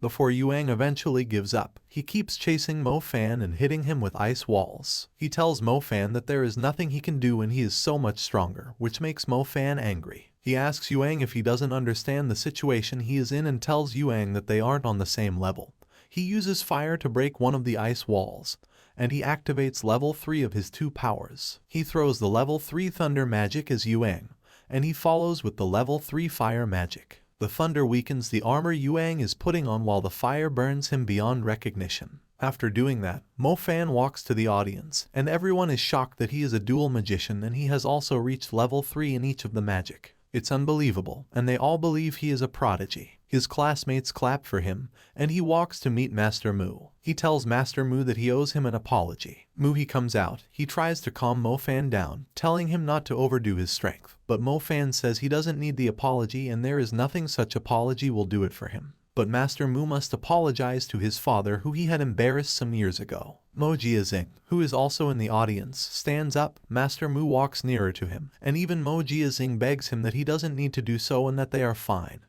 before Yuang eventually gives up. He keeps chasing Mo Fan and hitting him with ice walls. He tells Mo Fan that there is nothing he can do and he is so much stronger, which makes Mo Fan angry. He asks Yuang if he doesn't understand the situation he is in and tells Yuang that they aren't on the same level. He uses fire to break one of the ice walls, and he activates level 3 of his 2 powers. He throws the level 3 thunder magic as Yuang, and he follows with the level 3 fire magic. The thunder weakens the armor Yuang is putting on while the fire burns him beyond recognition. After doing that, Mo Fan walks to the audience, and everyone is shocked that he is a dual magician and he has also reached level 3 in each of the magic. It's unbelievable, and they all believe he is a prodigy. His classmates clap for him, and he walks to meet Master Mu. He tells Master Mu that he owes him an apology. He comes out. He tries to calm Mo Fan down, telling him not to overdo his strength. But Mo Fan says he doesn't need the apology and there is nothing such apology will do it for him. But Master Mu must apologize to his father who he had embarrassed some years ago. Mo Jiazing, who is also in the audience, stands up. Master Mu walks nearer to him, and even Mo Jiazing begs him that he doesn't need to do so and that they are fine.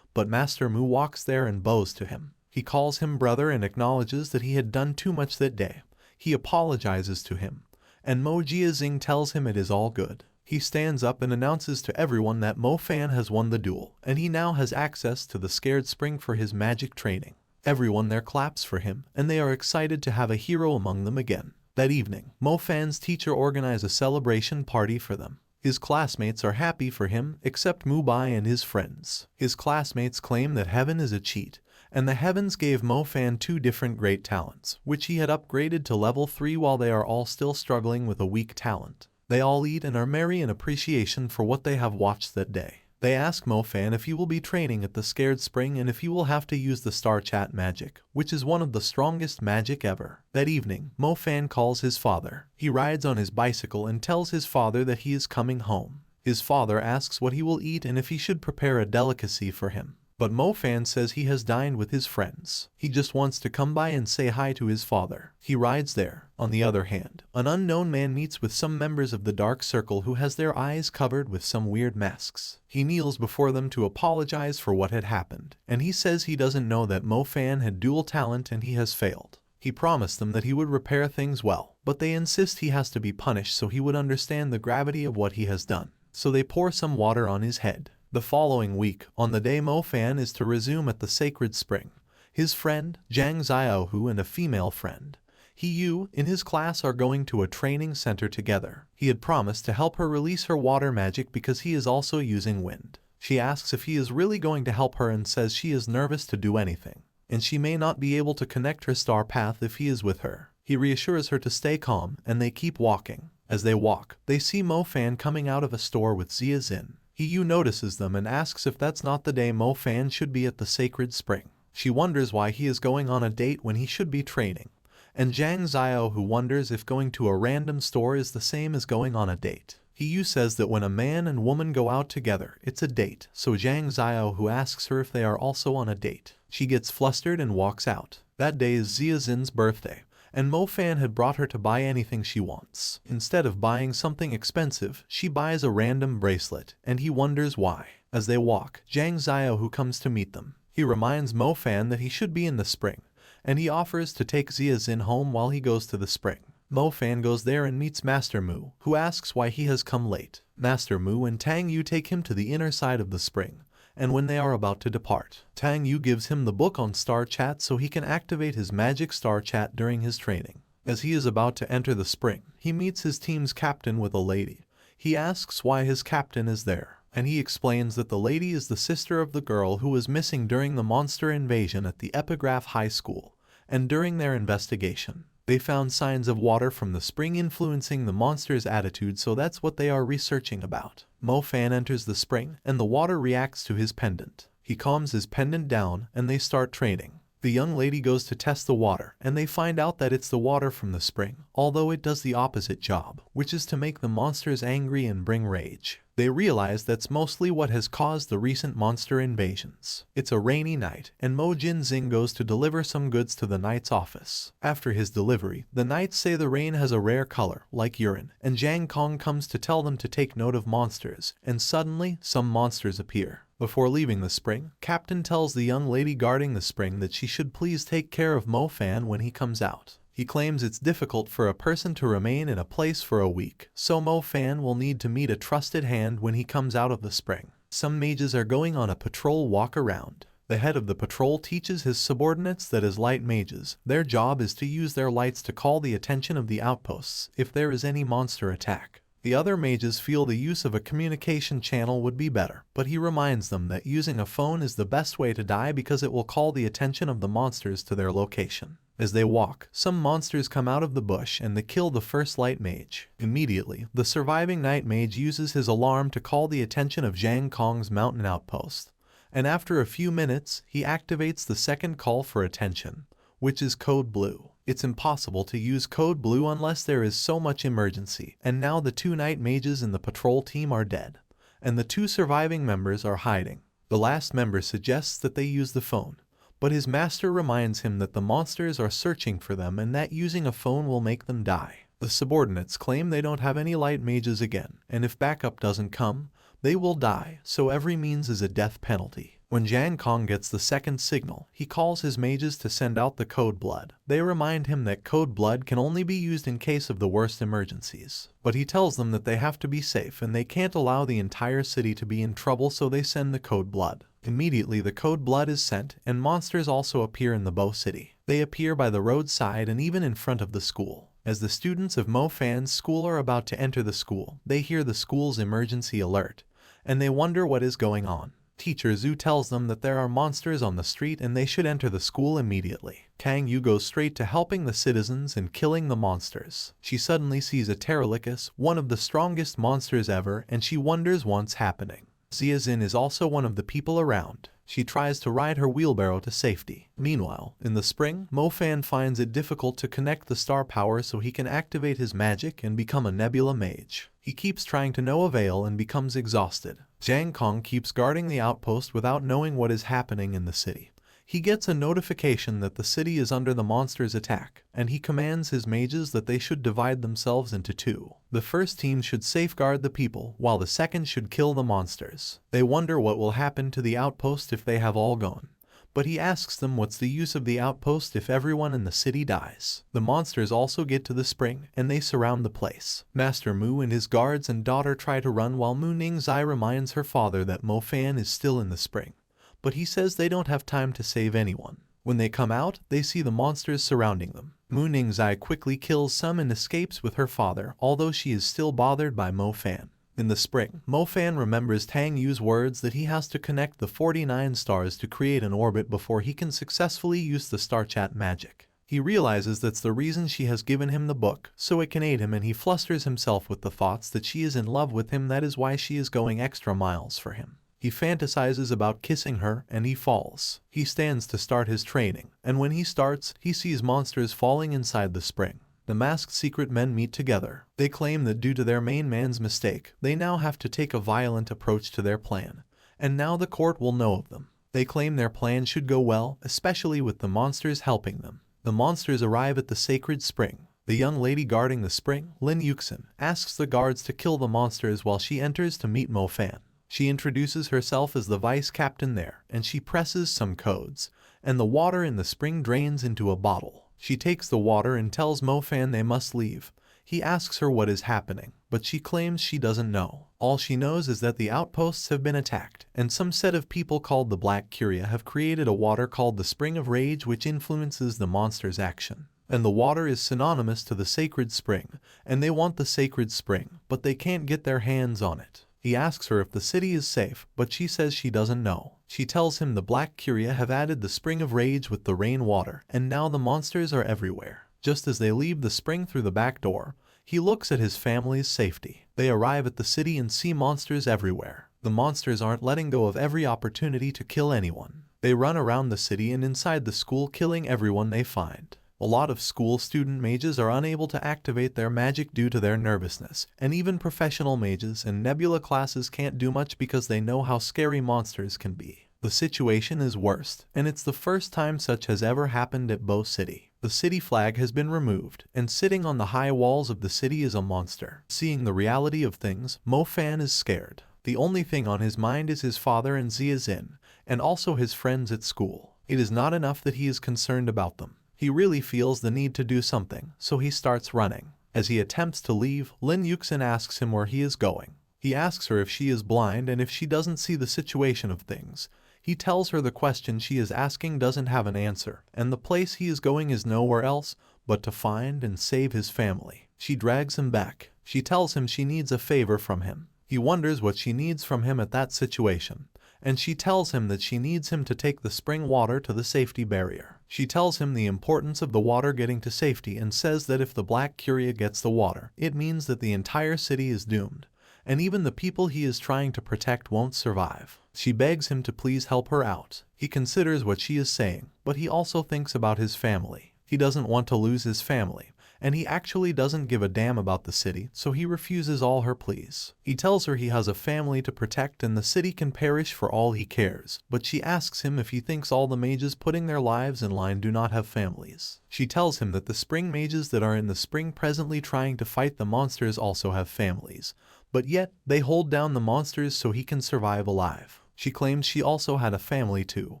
But Master Mu walks there and bows to him. He calls him brother and acknowledges that he had done too much that day. He apologizes to him, and Mo Jiazing tells him it is all good. He stands up and announces to everyone that Mo Fan has won the duel, and he now has access to the Scared Spring for his magic training. Everyone there claps for him, and they are excited to have a hero among them again. That evening, Mo Fan's teacher organized a celebration party for them. His classmates are happy for him, except Mu Bai and his friends. His classmates claim that heaven is a cheat, and the heavens gave Mo Fan 2 different great talents, which he had upgraded to level 3 while they are all still struggling with a weak talent. They all eat and are merry in appreciation for what they have watched that day. They ask Mo Fan if he will be training at the Scared Spring and if he will have to use the Star Chat magic, which is one of the strongest magic ever. That evening, Mo Fan calls his father. He rides on his bicycle and tells his father that he is coming home. His father asks what he will eat and if he should prepare a delicacy for him. But Mo Fan says he has dined with his friends. He just wants to come by and say hi to his father. He rides there. On the other hand, an unknown man meets with some members of the Dark Circle who has their eyes covered with some weird masks. He kneels before them to apologize for what had happened, and he says he doesn't know that Mo Fan had dual talent and he has failed. He promised them that he would repair things well, but they insist he has to be punished so he would understand the gravity of what he has done. So they pour some water on his head. The following week, on the day Mo Fan is to resume at the Sacred Spring, his friend, Zhang Xiaohu and a female friend, Yu, in his class are going to a training center together. He had promised to help her release her water magic because he is also using wind. She asks if he is really going to help her and says she is nervous to do anything, and she may not be able to connect her star path if he is with her. He reassures her to stay calm, and they keep walking. As they walk, they see Mo Fan coming out of a store with Zia Zin. Yu notices them and asks if that's not the day Mo Fan should be at the Sacred Spring. She wonders why he is going on a date when he should be training. And Zhang Xiaohu wonders if going to a random store is the same as going on a date. Yu says that when a man and woman go out together, it's a date, so Zhang Xiaohu asks her if they are also on a date. She gets flustered and walks out. That day is Zia Zin's birthday, and Mo Fan had brought her to buy anything she wants. Instead of buying something expensive, she buys a random bracelet, and he wonders why. As they walk, Zhang Xiaohu comes to meet them. He reminds Mo Fan that he should be in the spring, and he offers to take Zia Zin home while he goes to the spring. Mo Fan goes there and meets Master Mu, who asks why he has come late. Master Mu and Tang Yu take him to the inner side of the spring, and when they are about to depart, Tang Yu gives him the book on Star Chat so he can activate his magic Star Chat during his training. As he is about to enter the spring, he meets his team's captain with a lady. He asks why his captain is there, and he explains that the lady is the sister of the girl who was missing during the monster invasion at the Epigraph High School, and during their investigation, they found signs of water from the spring influencing the monster's attitude, so that's what they are researching about. Mo Fan enters the spring, and the water reacts to his pendant. He calms his pendant down, and they start training. The young lady goes to test the water, and they find out that it's the water from the spring, although it does the opposite job, which is to make the monsters angry and bring rage. They realize that's mostly what has caused the recent monster invasions. It's a rainy night, and Mo Jinxing goes to deliver some goods to the knight's office. After his delivery, the knights say the rain has a rare color, like urine, and Zhang Kong comes to tell them to take note of monsters, and suddenly, some monsters appear. Before leaving the spring, Captain tells the young lady guarding the spring that she should please take care of Mo Fan when he comes out. He claims it's difficult for a person to remain in a place for a week, so Mo Fan will need to meet a trusted hand when he comes out of the spring. Some mages are going on a patrol walk around. The head of the patrol teaches his subordinates that as light mages, their job is to use their lights to call the attention of the outposts if there is any monster attack. The other mages feel the use of a communication channel would be better, but he reminds them that using a phone is the best way to die because it will call the attention of the monsters to their location. As they walk, some monsters come out of the bush and they kill the first light mage. Immediately, the surviving night mage uses his alarm to call the attention of Zhang Kong's mountain outpost. And after a few minutes, he activates the second call for attention, which is Code Blue. It's impossible to use Code Blue unless there is so much emergency, and now the 2 night mages in the patrol team are dead, and the 2 surviving members are hiding. The last member suggests that they use the phone, but his master reminds him that the monsters are searching for them and that using a phone will make them die. The subordinates claim they don't have any light mages again, and if backup doesn't come, they will die, so every means is a death penalty. When Zhang Kong gets the second signal, he calls his mages to send out the Code Blood. They remind him that Code Blood can only be used in case of the worst emergencies. But he tells them that they have to be safe and they can't allow the entire city to be in trouble, so they send the Code Blood. Immediately the Code Blood is sent, and monsters also appear in the Bow City. They appear by the roadside and even in front of the school. As the students of Mo Fan's school are about to enter the school, they hear the school's emergency alert, and they wonder what is going on. Teacher Zhu tells them that there are monsters on the street and they should enter the school immediately. Kang Yu goes straight to helping the citizens and killing the monsters. She suddenly sees a Pterolicus, one of the strongest monsters ever, and she wonders what's happening. Xia Xin is also one of the people around. She tries to ride her wheelbarrow to safety. Meanwhile, in the spring, Mo Fan finds it difficult to connect the star power so he can activate his magic and become a nebula mage. He keeps trying to no avail and becomes exhausted. Zhang Kong keeps guarding the outpost without knowing what is happening in the city. He gets a notification that the city is under the monster's attack, and he commands his mages that they should divide themselves into 2. The first team should safeguard the people, while the second should kill the monsters. They wonder what will happen to the outpost if they have all gone, but he asks them what's the use of the outpost if everyone in the city dies. The monsters also get to the spring, and they surround the place. Master Mu and his guards and daughter try to run while Mu Ningzai reminds her father that Mo Fan is still in the spring, but he says they don't have time to save anyone. When they come out, they see the monsters surrounding them. Mu Ningzai quickly kills some and escapes with her father, although she is still bothered by Mo Fan. In the spring, Mo Fan remembers Tang Yu's words that he has to connect the 49 stars to create an orbit before he can successfully use the Star Chat magic. He realizes that's the reason she has given him the book, so it can aid him, and he flusters himself with the thoughts that she is in love with him. That is why she is going extra miles for him. He fantasizes about kissing her, and he falls. He stands to start his training, and when he starts, he sees monsters falling inside the spring. The masked secret men meet together. They claim that due to their main man's mistake, they now have to take a violent approach to their plan, and now the court will know of them. They claim their plan should go well, especially with the monsters helping them. The monsters arrive at the sacred spring. The young lady guarding the spring, Lin Yuxin, asks the guards to kill the monsters while she enters to meet Mo Fan. She introduces herself as the vice captain there, and she presses some codes, and the water in the spring drains into a bottle. She takes the water and tells Mo Fan they must leave. He asks her what is happening, but she claims she doesn't know. All she knows is that the outposts have been attacked, and some set of people called the Black Curia have created a water called the Spring of Rage which influences the monster's action. And the water is synonymous to the sacred spring, and they want the sacred spring, but they can't get their hands on it. He asks her if the city is safe, but she says she doesn't know. She tells him the Black Curia have added the Spring of Rage with the rain water, and now the monsters are everywhere. Just as they leave the spring through the back door, he looks at his family's safety. They arrive at the city and see monsters everywhere. The monsters aren't letting go of every opportunity to kill anyone. They run around the city and inside the school, killing everyone they find. A lot of school student mages are unable to activate their magic due to their nervousness, and even professional mages and nebula classes can't do much because they know how scary monsters can be. The situation is worst, and it's the first time such has ever happened at Bow City. The city flag has been removed, and sitting on the high walls of the city is a monster. Seeing the reality of things, Mo Fan is scared. The only thing on his mind is his father and Ziazin, and also his friends at school. It is not enough that he is concerned about them. He really feels the need to do something, so he starts running. As he attempts to leave, Lin Yuxin asks him where he is going. He asks her if she is blind and if she doesn't see the situation of things. He tells her the question she is asking doesn't have an answer, and the place he is going is nowhere else but to find and save his family. She drags him back. She tells him she needs a favor from him. He wonders what she needs from him at that situation, and she tells him that she needs him to take the spring water to the safety barrier. She tells him the importance of the water getting to safety and says that if the Black Curia gets the water, it means that the entire city is doomed, and even the people he is trying to protect won't survive. She begs him to please help her out. He considers what she is saying, but he also thinks about his family. He doesn't want to lose his family, and he actually doesn't give a damn about the city, so he refuses all her pleas. He tells her he has a family to protect and the city can perish for all he cares, but she asks him if he thinks all the mages putting their lives in line do not have families. She tells him that the spring mages that are in the spring presently trying to fight the monsters also have families, but yet they hold down the monsters so he can survive alive. She claims she also had a family too,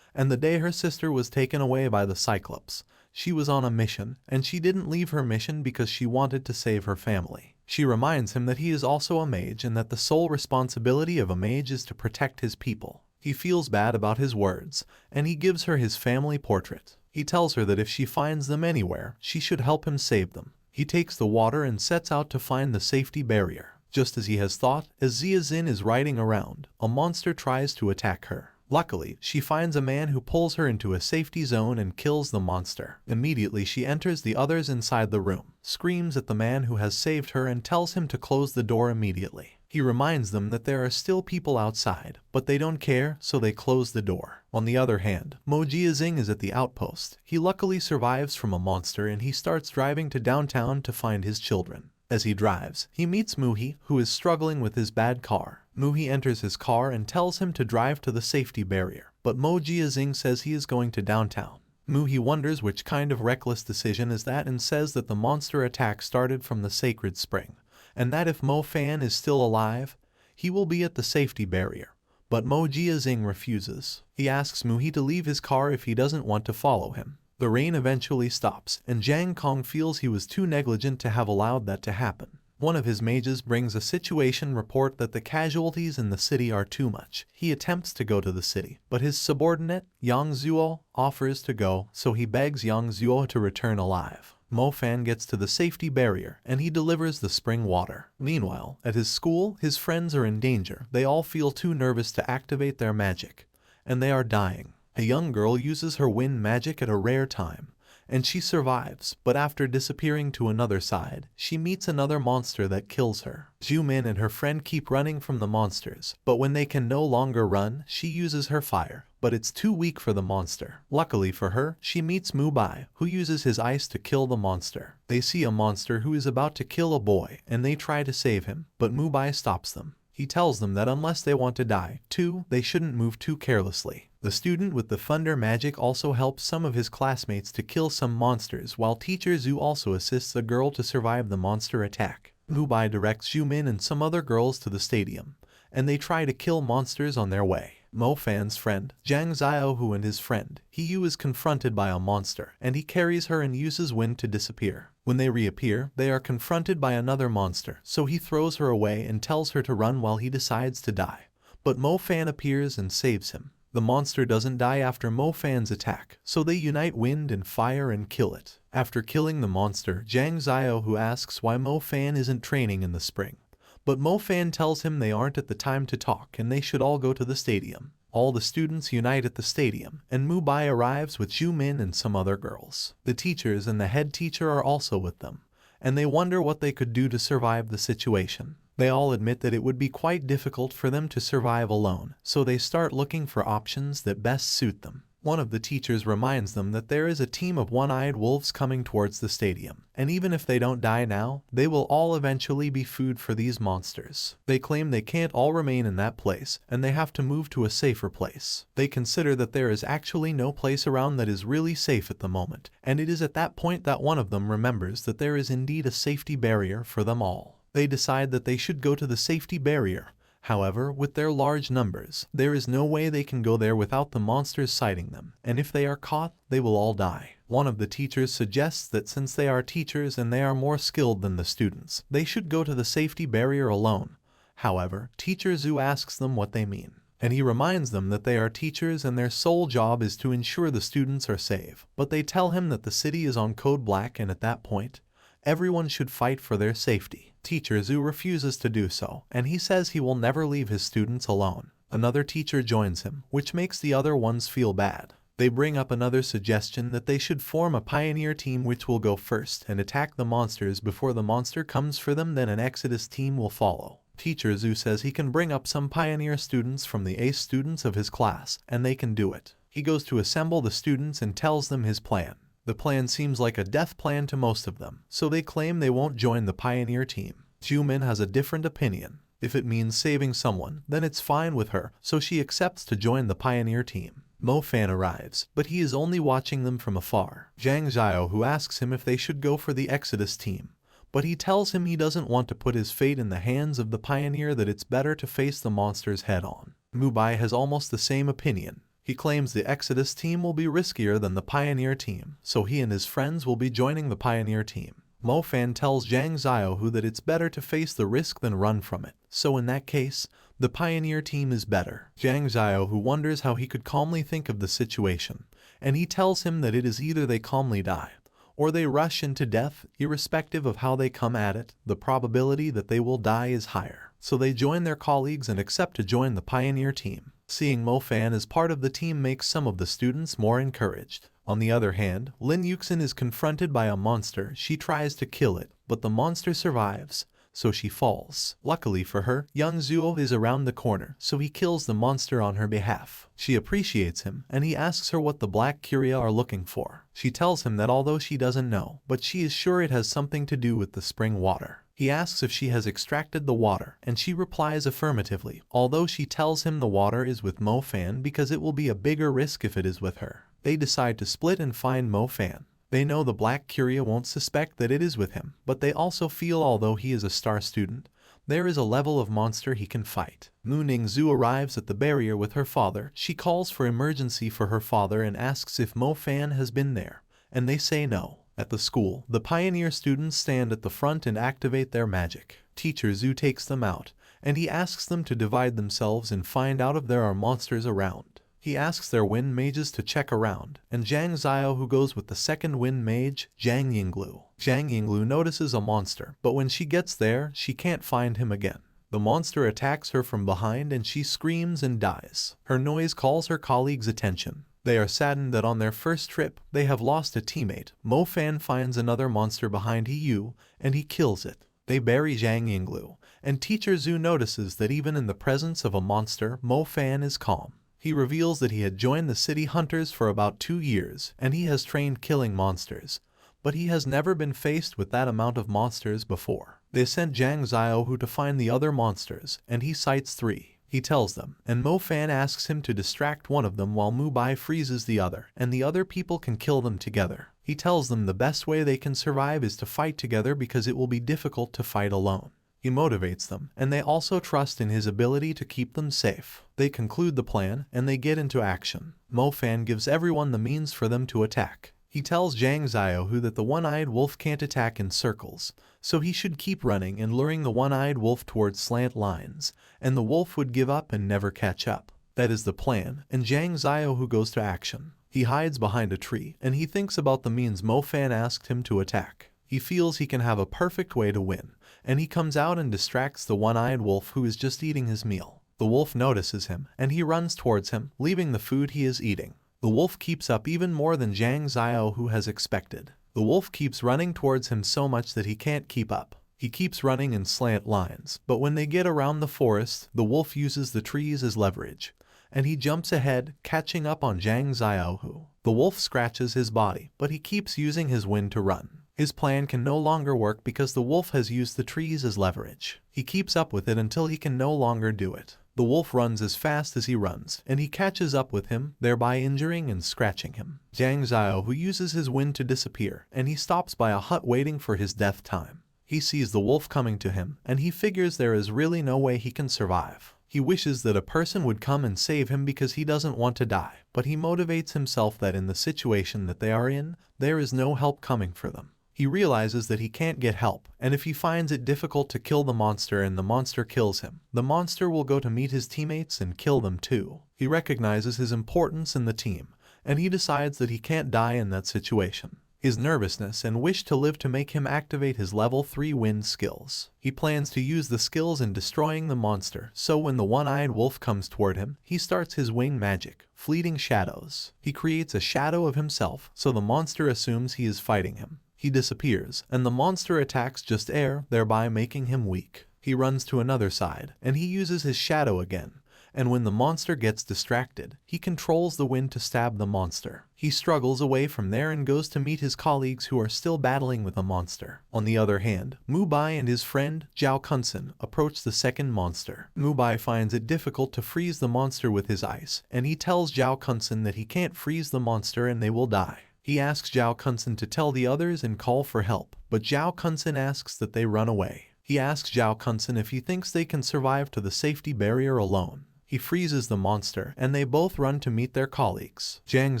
and the day her sister was taken away by the Cyclops, she was on a mission, and she didn't leave her mission because she wanted to save her family. She reminds him that he is also a mage and that the sole responsibility of a mage is to protect his people. He feels bad about his words, and he gives her his family portrait. He tells her that if she finds them anywhere, she should help him save them. He takes the water and sets out to find the safety barrier. Just as he has thought, as Ziazin is riding around, a monster tries to attack her. Luckily, she finds a man who pulls her into a safety zone and kills the monster. Immediately she enters the others inside the room, screams at the man who has saved her and tells him to close the door immediately. He reminds them that there are still people outside, but they don't care, so they close the door. On the other hand, Mo Jiazing is at the outpost. He luckily survives from a monster and he starts driving to downtown to find his children. As he drives, he meets Muhi, who is struggling with his bad car. Muhi enters his car and tells him to drive to the safety barrier, but Mo Jiazing says he is going to downtown. Muhi wonders which kind of reckless decision is that and says that the monster attack started from the sacred spring, and that if Mo Fan is still alive, he will be at the safety barrier. But Mo Jiazing refuses. He asks Muhi to leave his car if he doesn't want to follow him. The rain eventually stops, and Zhang Kong feels he was too negligent to have allowed that to happen. One of his mages brings a situation report that the casualties in the city are too much. He attempts to go to the city, but his subordinate, Yang Zuo, offers to go, so he begs Yang Zuo to return alive. Mo Fan gets to the safety barrier, and he delivers the spring water. Meanwhile, at his school, his friends are in danger. They all feel too nervous to activate their magic, and they are dying. A young girl uses her wind magic at a rare time, and she survives, but after disappearing to another side, she meets another monster that kills her. Zhu Min and her friend keep running from the monsters, but when they can no longer run, she uses her fire, but it's too weak for the monster. Luckily for her, she meets Mu Bai, who uses his ice to kill the monster. They see a monster who is about to kill a boy, and they try to save him, but Mu Bai stops them. He tells them that unless they want to die, too, they shouldn't move too carelessly. The student with the thunder magic also helps some of his classmates to kill some monsters, while teacher Zhu also assists the girl to survive the monster attack. Mu Bai directs Zhu Min and some other girls to the stadium, and they try to kill monsters on their way. Mo Fan's friend, Zhang Xiaohu and his friend, Hiyu is confronted by a monster, and he carries her and uses wind to disappear. When they reappear, they are confronted by another monster, so he throws her away and tells her to run while he decides to die. But Mo Fan appears and saves him. The monster doesn't die after Mo Fan's attack, so they unite wind and fire and kill it. After killing the monster, Zhang Xiaohu asks why Mo Fan isn't training in the spring. But Mo Fan tells him they aren't at the time to talk and they should all go to the stadium. All the students unite at the stadium, and Mu Bai arrives with Zhu Min and some other girls. The teachers and the head teacher are also with them, and they wonder what they could do to survive the situation. They all admit that it would be quite difficult for them to survive alone, so they start looking for options that best suit them. One of the teachers reminds them that there is a team of one-eyed wolves coming towards the stadium, and even if they don't die now, they will all eventually be food for these monsters. They claim they can't all remain in that place, and they have to move to a safer place. They consider that there is actually no place around that is really safe at the moment, and it is at that point that one of them remembers that there is indeed a safety barrier for them all. They decide that they should go to the safety barrier. However, with their large numbers, there is no way they can go there without the monsters sighting them, and if they are caught, they will all die. One of the teachers suggests that since they are teachers and they are more skilled than the students, they should go to the safety barrier alone. However, Teacher Zhu asks them what they mean, and he reminds them that they are teachers and their sole job is to ensure the students are safe. But they tell him that the city is on code black and at that point, everyone should fight for their safety. Teacher Zhu refuses to do so, and he says he will never leave his students alone. Another teacher joins him, which makes the other ones feel bad. They bring up another suggestion that they should form a pioneer team which will go first and attack the monsters before the monster comes for them, then an Exodus team will follow. Teacher Zhu says he can bring up some pioneer students from the ace students of his class, and they can do it. He goes to assemble the students and tells them his plan. The plan seems like a death plan to most of them, so they claim they won't join the pioneer team. Jumin has a different opinion. If it means saving someone, then it's fine with her, so she accepts to join the pioneer team. Mo Fan arrives, but he is only watching them from afar. Zhang Xiao who asks him if they should go for the Exodus team, but he tells him he doesn't want to put his fate in the hands of the pioneer, that it's better to face the monsters head on. Mu Bai has almost the same opinion. He claims the Exodus team will be riskier than the pioneer team, so he and his friends will be joining the pioneer team. Mo Fan tells Zhang Xiaohu that it's better to face the risk than run from it, so in that case, the pioneer team is better. Zhang Xiaohu wonders how he could calmly think of the situation, and he tells him that it is either they calmly die, or they rush into death. Irrespective of how they come at it, the probability that they will die is higher. So they join their colleagues and accept to join the pioneer team. Seeing Mo Fan as part of the team makes some of the students more encouraged. On the other hand, Lin Yuxin is confronted by a monster. She tries to kill it, but the monster survives, so she falls. Luckily for her, young Zuo is around the corner, so he kills the monster on her behalf. She appreciates him, and he asks her what the Black Curia are looking for. She tells him that although she doesn't know, but she is sure it has something to do with the spring water. He asks if she has extracted the water, and she replies affirmatively, although she tells him the water is with Mo Fan because it will be a bigger risk if it is with her. They decide to split and find Mo Fan. They know the Black Curia won't suspect that it is with him, but they also feel although he is a star student, there is a level of monster he can fight. Mu Ningzhu arrives at the barrier with her father. She calls for emergency for her father and asks if Mo Fan has been there, and they say no. At the school, the pioneer students stand at the front and activate their magic. Teacher Zhu takes them out, and he asks them to divide themselves and find out if there are monsters around. He asks their wind mages to check around, and Zhang Xiao who goes with the second wind mage, Zhang Yinglu. Zhang Yinglu notices a monster, but when she gets there, she can't find him again. The monster attacks her from behind and she screams and dies. Her noise calls her colleagues' attention. They are saddened that on their first trip, they have lost a teammate. Mo Fan finds another monster behind Yu, and he kills it. They bury Zhang Yinglu, and Teacher Zhu notices that even in the presence of a monster, Mo Fan is calm. He reveals that he had joined the city hunters for about 2 years, and he has trained killing monsters, but he has never been faced with that amount of monsters before. They sent Zhang Xiaohu to find the other monsters, and he cites 3. He tells them, and Mo Fan asks him to distract one of them while Mu Bai freezes the other, and the other people can kill them together. He tells them the best way they can survive is to fight together because it will be difficult to fight alone. He motivates them, and they also trust in his ability to keep them safe. They conclude the plan, and they get into action. Mo Fan gives everyone the means for them to attack. He tells Zhang Xiaohu that the one-eyed wolf can't attack in circles, so he should keep running and luring the one-eyed wolf towards slant lines, and the wolf would give up and never catch up. That is the plan, and Zhang Xiaohu goes to action. He hides behind a tree, and he thinks about the means Mo Fan asked him to attack. He feels he can have a perfect way to win, and he comes out and distracts the one-eyed wolf who is just eating his meal. The wolf notices him, and he runs towards him, leaving the food he is eating. The wolf keeps up even more than Zhang Xiaohu has expected. The wolf keeps running towards him so much that he can't keep up. He keeps running in slant lines, but when they get around the forest, the wolf uses the trees as leverage, and he jumps ahead, catching up on Zhang Xiaohu. The wolf scratches his body, but he keeps using his wind to run. His plan can no longer work because the wolf has used the trees as leverage. He keeps up with it until he can no longer do it. The wolf runs as fast as he runs, and he catches up with him, thereby injuring and scratching him. Zhang Xiaohu uses his wind to disappear, and he stops by a hut waiting for his death time. He sees the wolf coming to him, and he figures there is really no way he can survive. He wishes that a person would come and save him because he doesn't want to die, but he motivates himself that in the situation that they are in, there is no help coming for them. He realizes that he can't get help, and if he finds it difficult to kill the monster and the monster kills him, the monster will go to meet his teammates and kill them too. He recognizes his importance in the team, and he decides that he can't die in that situation. His nervousness and wish to live to make him activate his level 3 wind skills. He plans to use the skills in destroying the monster, so when the one-eyed wolf comes toward him, he starts his wing magic, fleeting shadows. He creates a shadow of himself, so the monster assumes he is fighting him. He disappears, and the monster attacks just air, thereby making him weak. He runs to another side, and he uses his shadow again. And when the monster gets distracted, he controls the wind to stab the monster. He struggles away from there and goes to meet his colleagues who are still battling with the monster. On the other hand, Mubai and his friend, Zhao Kunsen, approach the second monster. Mubai finds it difficult to freeze the monster with his ice, and he tells Zhao Kunsen that he can't freeze the monster and they will die. He asks Zhao Kunsen to tell the others and call for help, but Zhao Kunsen asks that they run away. He asks Zhao Kunsen if he thinks they can survive to the safety barrier alone. He freezes the monster, and they both run to meet their colleagues. Zhang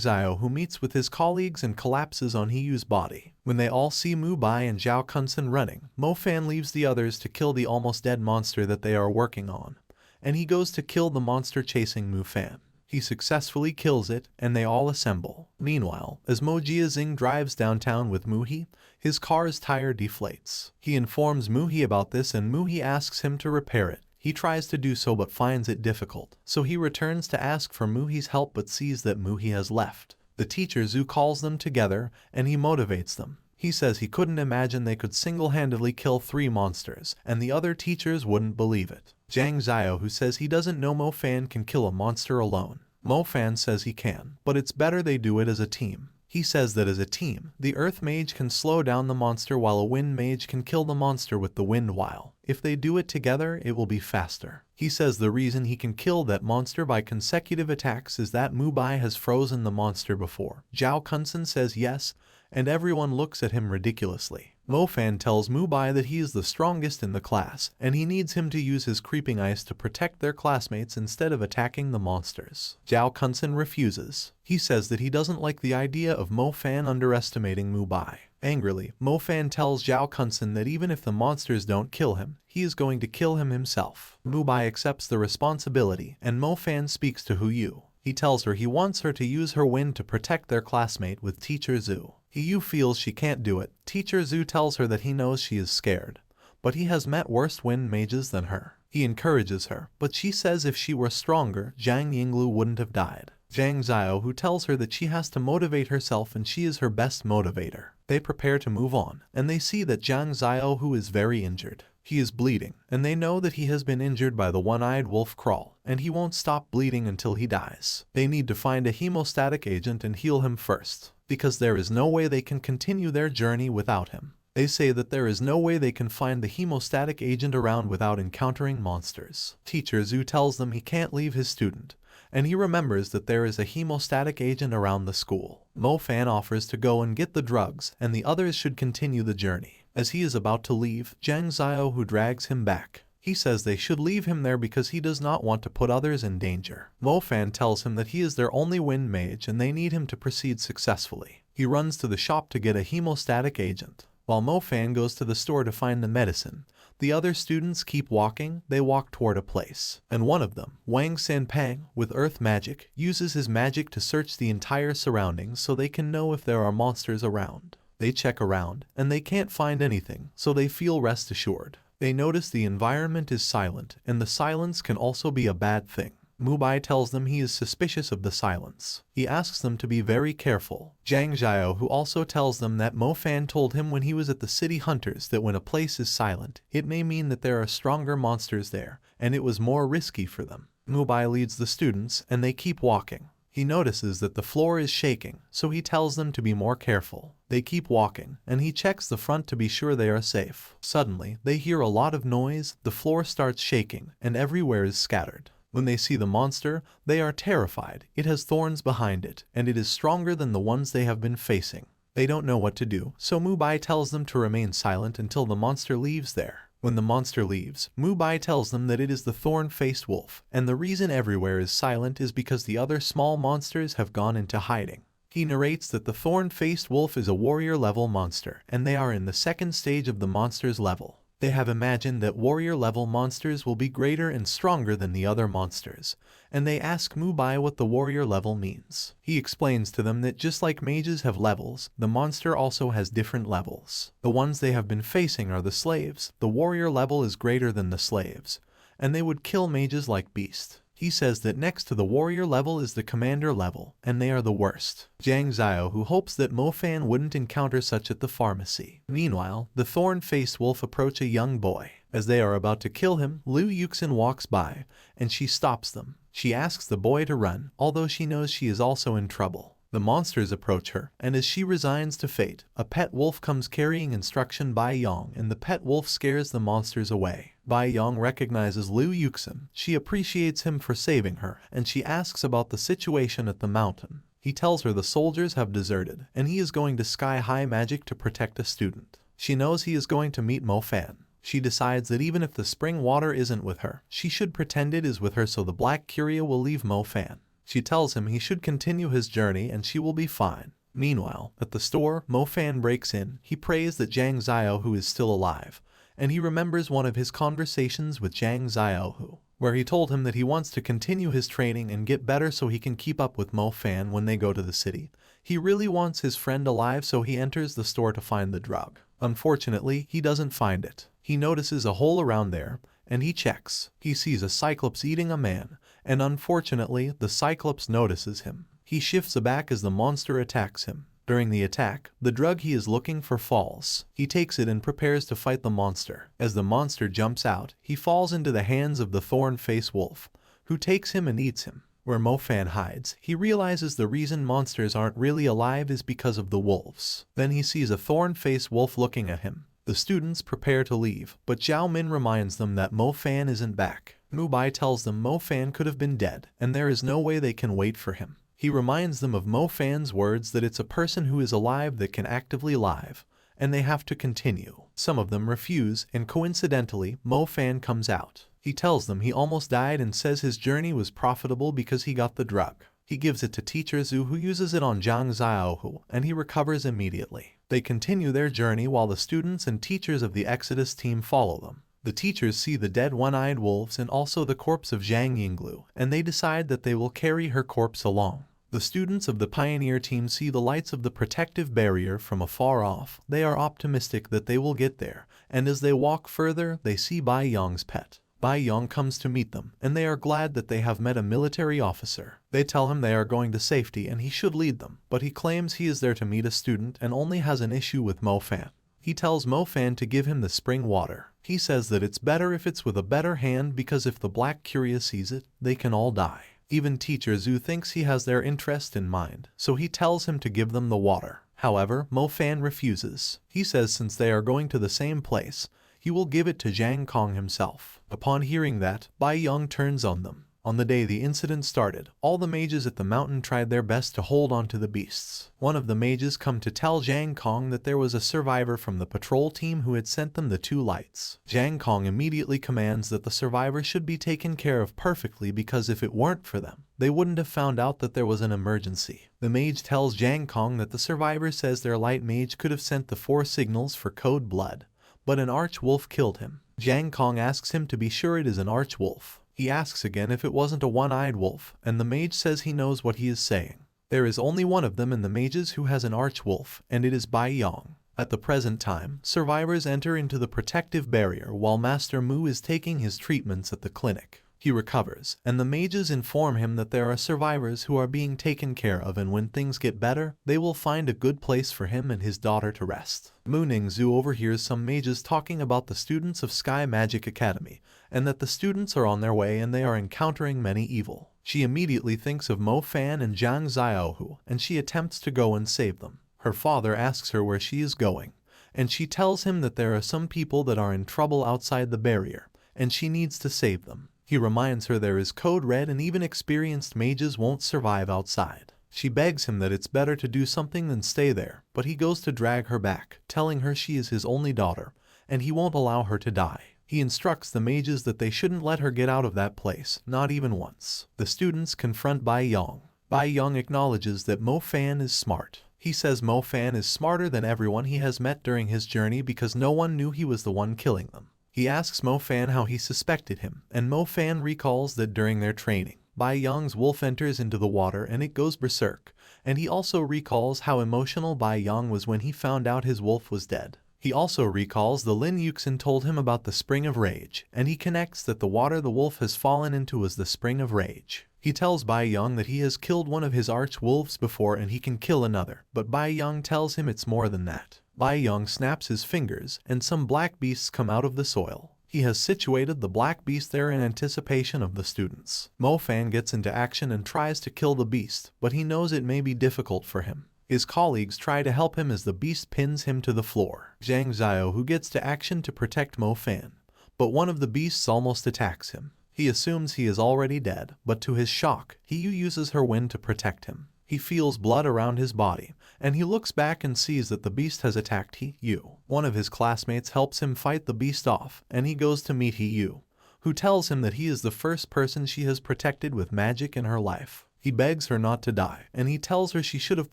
Xiao, who meets with his colleagues and collapses on Hiyu's body. When they all see Mubai and Zhao Kunsen running, Mo Fan leaves the others to kill the almost dead monster that they are working on, and he goes to kill the monster chasing Mu Fan. He successfully kills it, and they all assemble. Meanwhile, as Mo Jiazing drives downtown with Muhi, his car's tire deflates. He informs Muhi about this and Muhi asks him to repair it. He tries to do so but finds it difficult, so he returns to ask for Muhi's help but sees that Muhi has left. The teacher Zhu calls them together, and he motivates them. He says he couldn't imagine they could single-handedly kill 3 monsters, and the other teachers wouldn't believe it. Zhang Xiao, who says he doesn't know Mo Fan can kill a monster alone. Mo Fan says he can, but it's better they do it as a team. He says that as a team, the Earth Mage can slow down the monster while a Wind Mage can kill the monster with the wind while. If they do it together, it will be faster. He says the reason he can kill that monster by consecutive attacks is that Mubai has frozen the monster before. Zhao Kunsen says yes, and everyone looks at him ridiculously. Mo Fan tells Mubai that he is the strongest in the class, and he needs him to use his creeping ice to protect their classmates instead of attacking the monsters. Zhao Kunsen refuses. He says that he doesn't like the idea of Mo Fan underestimating Mubai. Angrily, Mo Fan tells Zhao Kunsen that even if the monsters don't kill him, he is going to kill him himself. Mubai accepts the responsibility, and Mo Fan speaks to Huyu. He tells her he wants her to use her wind to protect their classmate with Teacher Zhu. Hiyu feels she can't do it. Teacher Zhu tells her that he knows she is scared, but he has met worse wind mages than her. He encourages her, but she says if she were stronger, Zhang Yinglu wouldn't have died. Zhang Xiao, who tells her that she has to motivate herself and she is her best motivator. They prepare to move on, and they see that Zhang Xiao, who is very injured. He is bleeding, and they know that he has been injured by the one-eyed wolf crawl, and he won't stop bleeding until he dies. They need to find a hemostatic agent and heal him first, because there is no way they can continue their journey without him. They say that there is no way they can find the hemostatic agent around without encountering monsters. Teacher Zhu tells them he can't leave his student, and he remembers that there is a hemostatic agent around the school. Mo Fan offers to go and get the drugs, and the others should continue the journey. As he is about to leave, Zhang Xiao who drags him back. He says they should leave him there because he does not want to put others in danger. Mo Fan tells him that he is their only wind mage and they need him to proceed successfully. He runs to the shop to get a hemostatic agent. While Mo Fan goes to the store to find the medicine, the other students keep walking. They walk toward a place, and one of them, Wang Sanpang, with earth magic, uses his magic to search the entire surroundings so they can know if there are monsters around. They check around, and they can't find anything, so they feel rest assured. They notice the environment is silent, and the silence can also be a bad thing. Mubai tells them he is suspicious of the silence. He asks them to be very careful. Zhang Xiao, who also tells them that Mo Fan told him when he was at the City Hunters that when a place is silent, it may mean that there are stronger monsters there, and it was more risky for them. Mubai leads the students, and they keep walking. He notices that the floor is shaking, so he tells them to be more careful. They keep walking, and he checks the front to be sure they are safe. Suddenly, they hear a lot of noise, the floor starts shaking, and everywhere is scattered. When they see the monster, they are terrified. It has thorns behind it, and it is stronger than the ones they have been facing. They don't know what to do, so Mubai tells them to remain silent until the monster leaves there. When the monster leaves, Mubai tells them that it is the thorn-faced wolf, and the reason everywhere is silent is because the other small monsters have gone into hiding. He narrates that the thorn-faced wolf is a warrior-level monster, and they are in the second stage of the monster's level. They have imagined that warrior-level monsters will be greater and stronger than the other monsters, and they ask Mubai what the warrior level means. He explains to them that just like mages have levels, the monster also has different levels. The ones they have been facing are the slaves. The warrior level is greater than the slaves, and they would kill mages like beasts. He says that next to the warrior level is the commander level, and they are the worst. Zhang Xiao, who hopes that Mo Fan wouldn't encounter such at the pharmacy. Meanwhile, the thorn-faced wolf approach a young boy. As they are about to kill him, Liu Yuxin walks by, and she stops them. She asks the boy to run, although she knows she is also in trouble. The monsters approach her, and as she resigns to fate, a pet wolf comes carrying instruction Bai Yong, and the pet wolf scares the monsters away. Bai Yong recognizes Liu Yuxin. She appreciates him for saving her, and she asks about the situation at the mountain. He tells her the soldiers have deserted, and he is going to sky-high magic to protect a student. She knows he is going to meet Mo Fan. She decides that even if the spring water isn't with her, she should pretend it is with her so the Black Curia will leave Mo Fan. She tells him he should continue his journey and she will be fine. Meanwhile, at the store, Mo Fan breaks in. He prays that Zhang Xiao, who is still alive, and he remembers one of his conversations with Zhang Xiao, where he told him that he wants to continue his training and get better so he can keep up with Mo Fan when they go to the city. He really wants his friend alive, so he enters the store to find the drug. Unfortunately, he doesn't find it. He notices a hole around there, and he checks. He sees a cyclops eating a man, and unfortunately, the cyclops notices him. He shifts aback as the monster attacks him. During the attack, the drug he is looking for falls. He takes it and prepares to fight the monster. As the monster jumps out, he falls into the hands of the thorn-faced wolf, who takes him and eats him. Where Mo Fan hides, he realizes the reason monsters aren't really alive is because of the wolves. Then he sees a thorn-faced wolf looking at him. The students prepare to leave, but Zhao Min reminds them that Mo Fan isn't back. Mubai tells them Mo Fan could have been dead, and there is no way they can wait for him. He reminds them of Mo Fan's words that it's a person who is alive that can actively live, and they have to continue. Some of them refuse, and coincidentally, Mo Fan comes out. He tells them he almost died and says his journey was profitable because he got the drug. He gives it to Teacher Zhu, who uses it on Zhang Xiao, and he recovers immediately. They continue their journey while the students and teachers of the Exodus team follow them. The teachers see the dead one-eyed wolves and also the corpse of Zhang Yinglu, and they decide that they will carry her corpse along. The students of the Pioneer team see the lights of the protective barrier from afar off. They are optimistic that they will get there, and as they walk further, they see Bai Yong's pet. Bai Yong comes to meet them, and they are glad that they have met a military officer. They tell him they are going to safety and he should lead them, but he claims he is there to meet a student and only has an issue with Mo Fan. He tells Mo Fan to give him the spring water. He says that it's better if it's with a better hand because if the Black Curia sees it, they can all die. Even Teacher Zhu thinks he has their interest in mind, so he tells him to give them the water. However, Mo Fan refuses. He says since they are going to the same place, he will give it to Zhang Kong himself. Upon hearing that, Bai Yong turns on them. On the day the incident started, all the mages at the mountain tried their best to hold on to the beasts. One of the mages come to tell Zhang Kong that there was a survivor from the patrol team who had sent them the 2 lights. Zhang Kong immediately commands that the survivor should be taken care of perfectly because if it weren't for them, they wouldn't have found out that there was an emergency. The mage tells Zhang Kong that the survivor says their light mage could have sent the 4 signals for code blood, but an arch-wolf killed him. Zhang Kong asks him to be sure it is an arch-wolf. He asks again if it wasn't a one-eyed wolf, and the mage says he knows what he is saying. There is only one of them in the mages who has an arch-wolf, and it is Bai Yong. At the present time, survivors enter into the protective barrier while Master Mu is taking his treatments at the clinic. He recovers, and the mages inform him that there are survivors who are being taken care of, and when things get better, they will find a good place for him and his daughter to rest. Mu Ningzhu overhears some mages talking about the students of Sky Magic Academy, and that the students are on their way and they are encountering many evil. She immediately thinks of Mo Fan and Zhang Xiaohu, and she attempts to go and save them. Her father asks her where she is going, and she tells him that there are some people that are in trouble outside the barrier, and she needs to save them. He reminds her there is code red and even experienced mages won't survive outside. She begs him that it's better to do something than stay there, but he goes to drag her back, telling her she is his only daughter, and he won't allow her to die. He instructs the mages that they shouldn't let her get out of that place, not even once. The students confront Bai Yong. Bai Yong acknowledges that Mo Fan is smart. He says Mo Fan is smarter than everyone he has met during his journey because no one knew he was the one killing them. He asks Mo Fan how he suspected him, and Mo Fan recalls that during their training, Bai Yong's wolf enters into the water and it goes berserk, and he also recalls how emotional Bai Yong was when he found out his wolf was dead. He also recalls the Lin Yuxin told him about the Spring of Rage, and he connects that the water the wolf has fallen into was the Spring of Rage. He tells Bai Yong that he has killed one of his arch-wolves before and he can kill another, but Bai Yong tells him it's more than that. Bai Yong snaps his fingers, and some black beasts come out of the soil. He has situated the black beast there in anticipation of the students. Mo Fan gets into action and tries to kill the beast, but he knows it may be difficult for him. His colleagues try to help him as the beast pins him to the floor. Zhang Xiao who gets to action to protect Mo Fan, but one of the beasts almost attacks him. He assumes he is already dead, but to his shock, He Yu uses her wind to protect him. He feels blood around his body, and he looks back and sees that the beast has attacked He Yu. One of his classmates helps him fight the beast off, and he goes to meet He Yu, who tells him that he is the first person she has protected with magic in her life. He begs her not to die, and he tells her she should have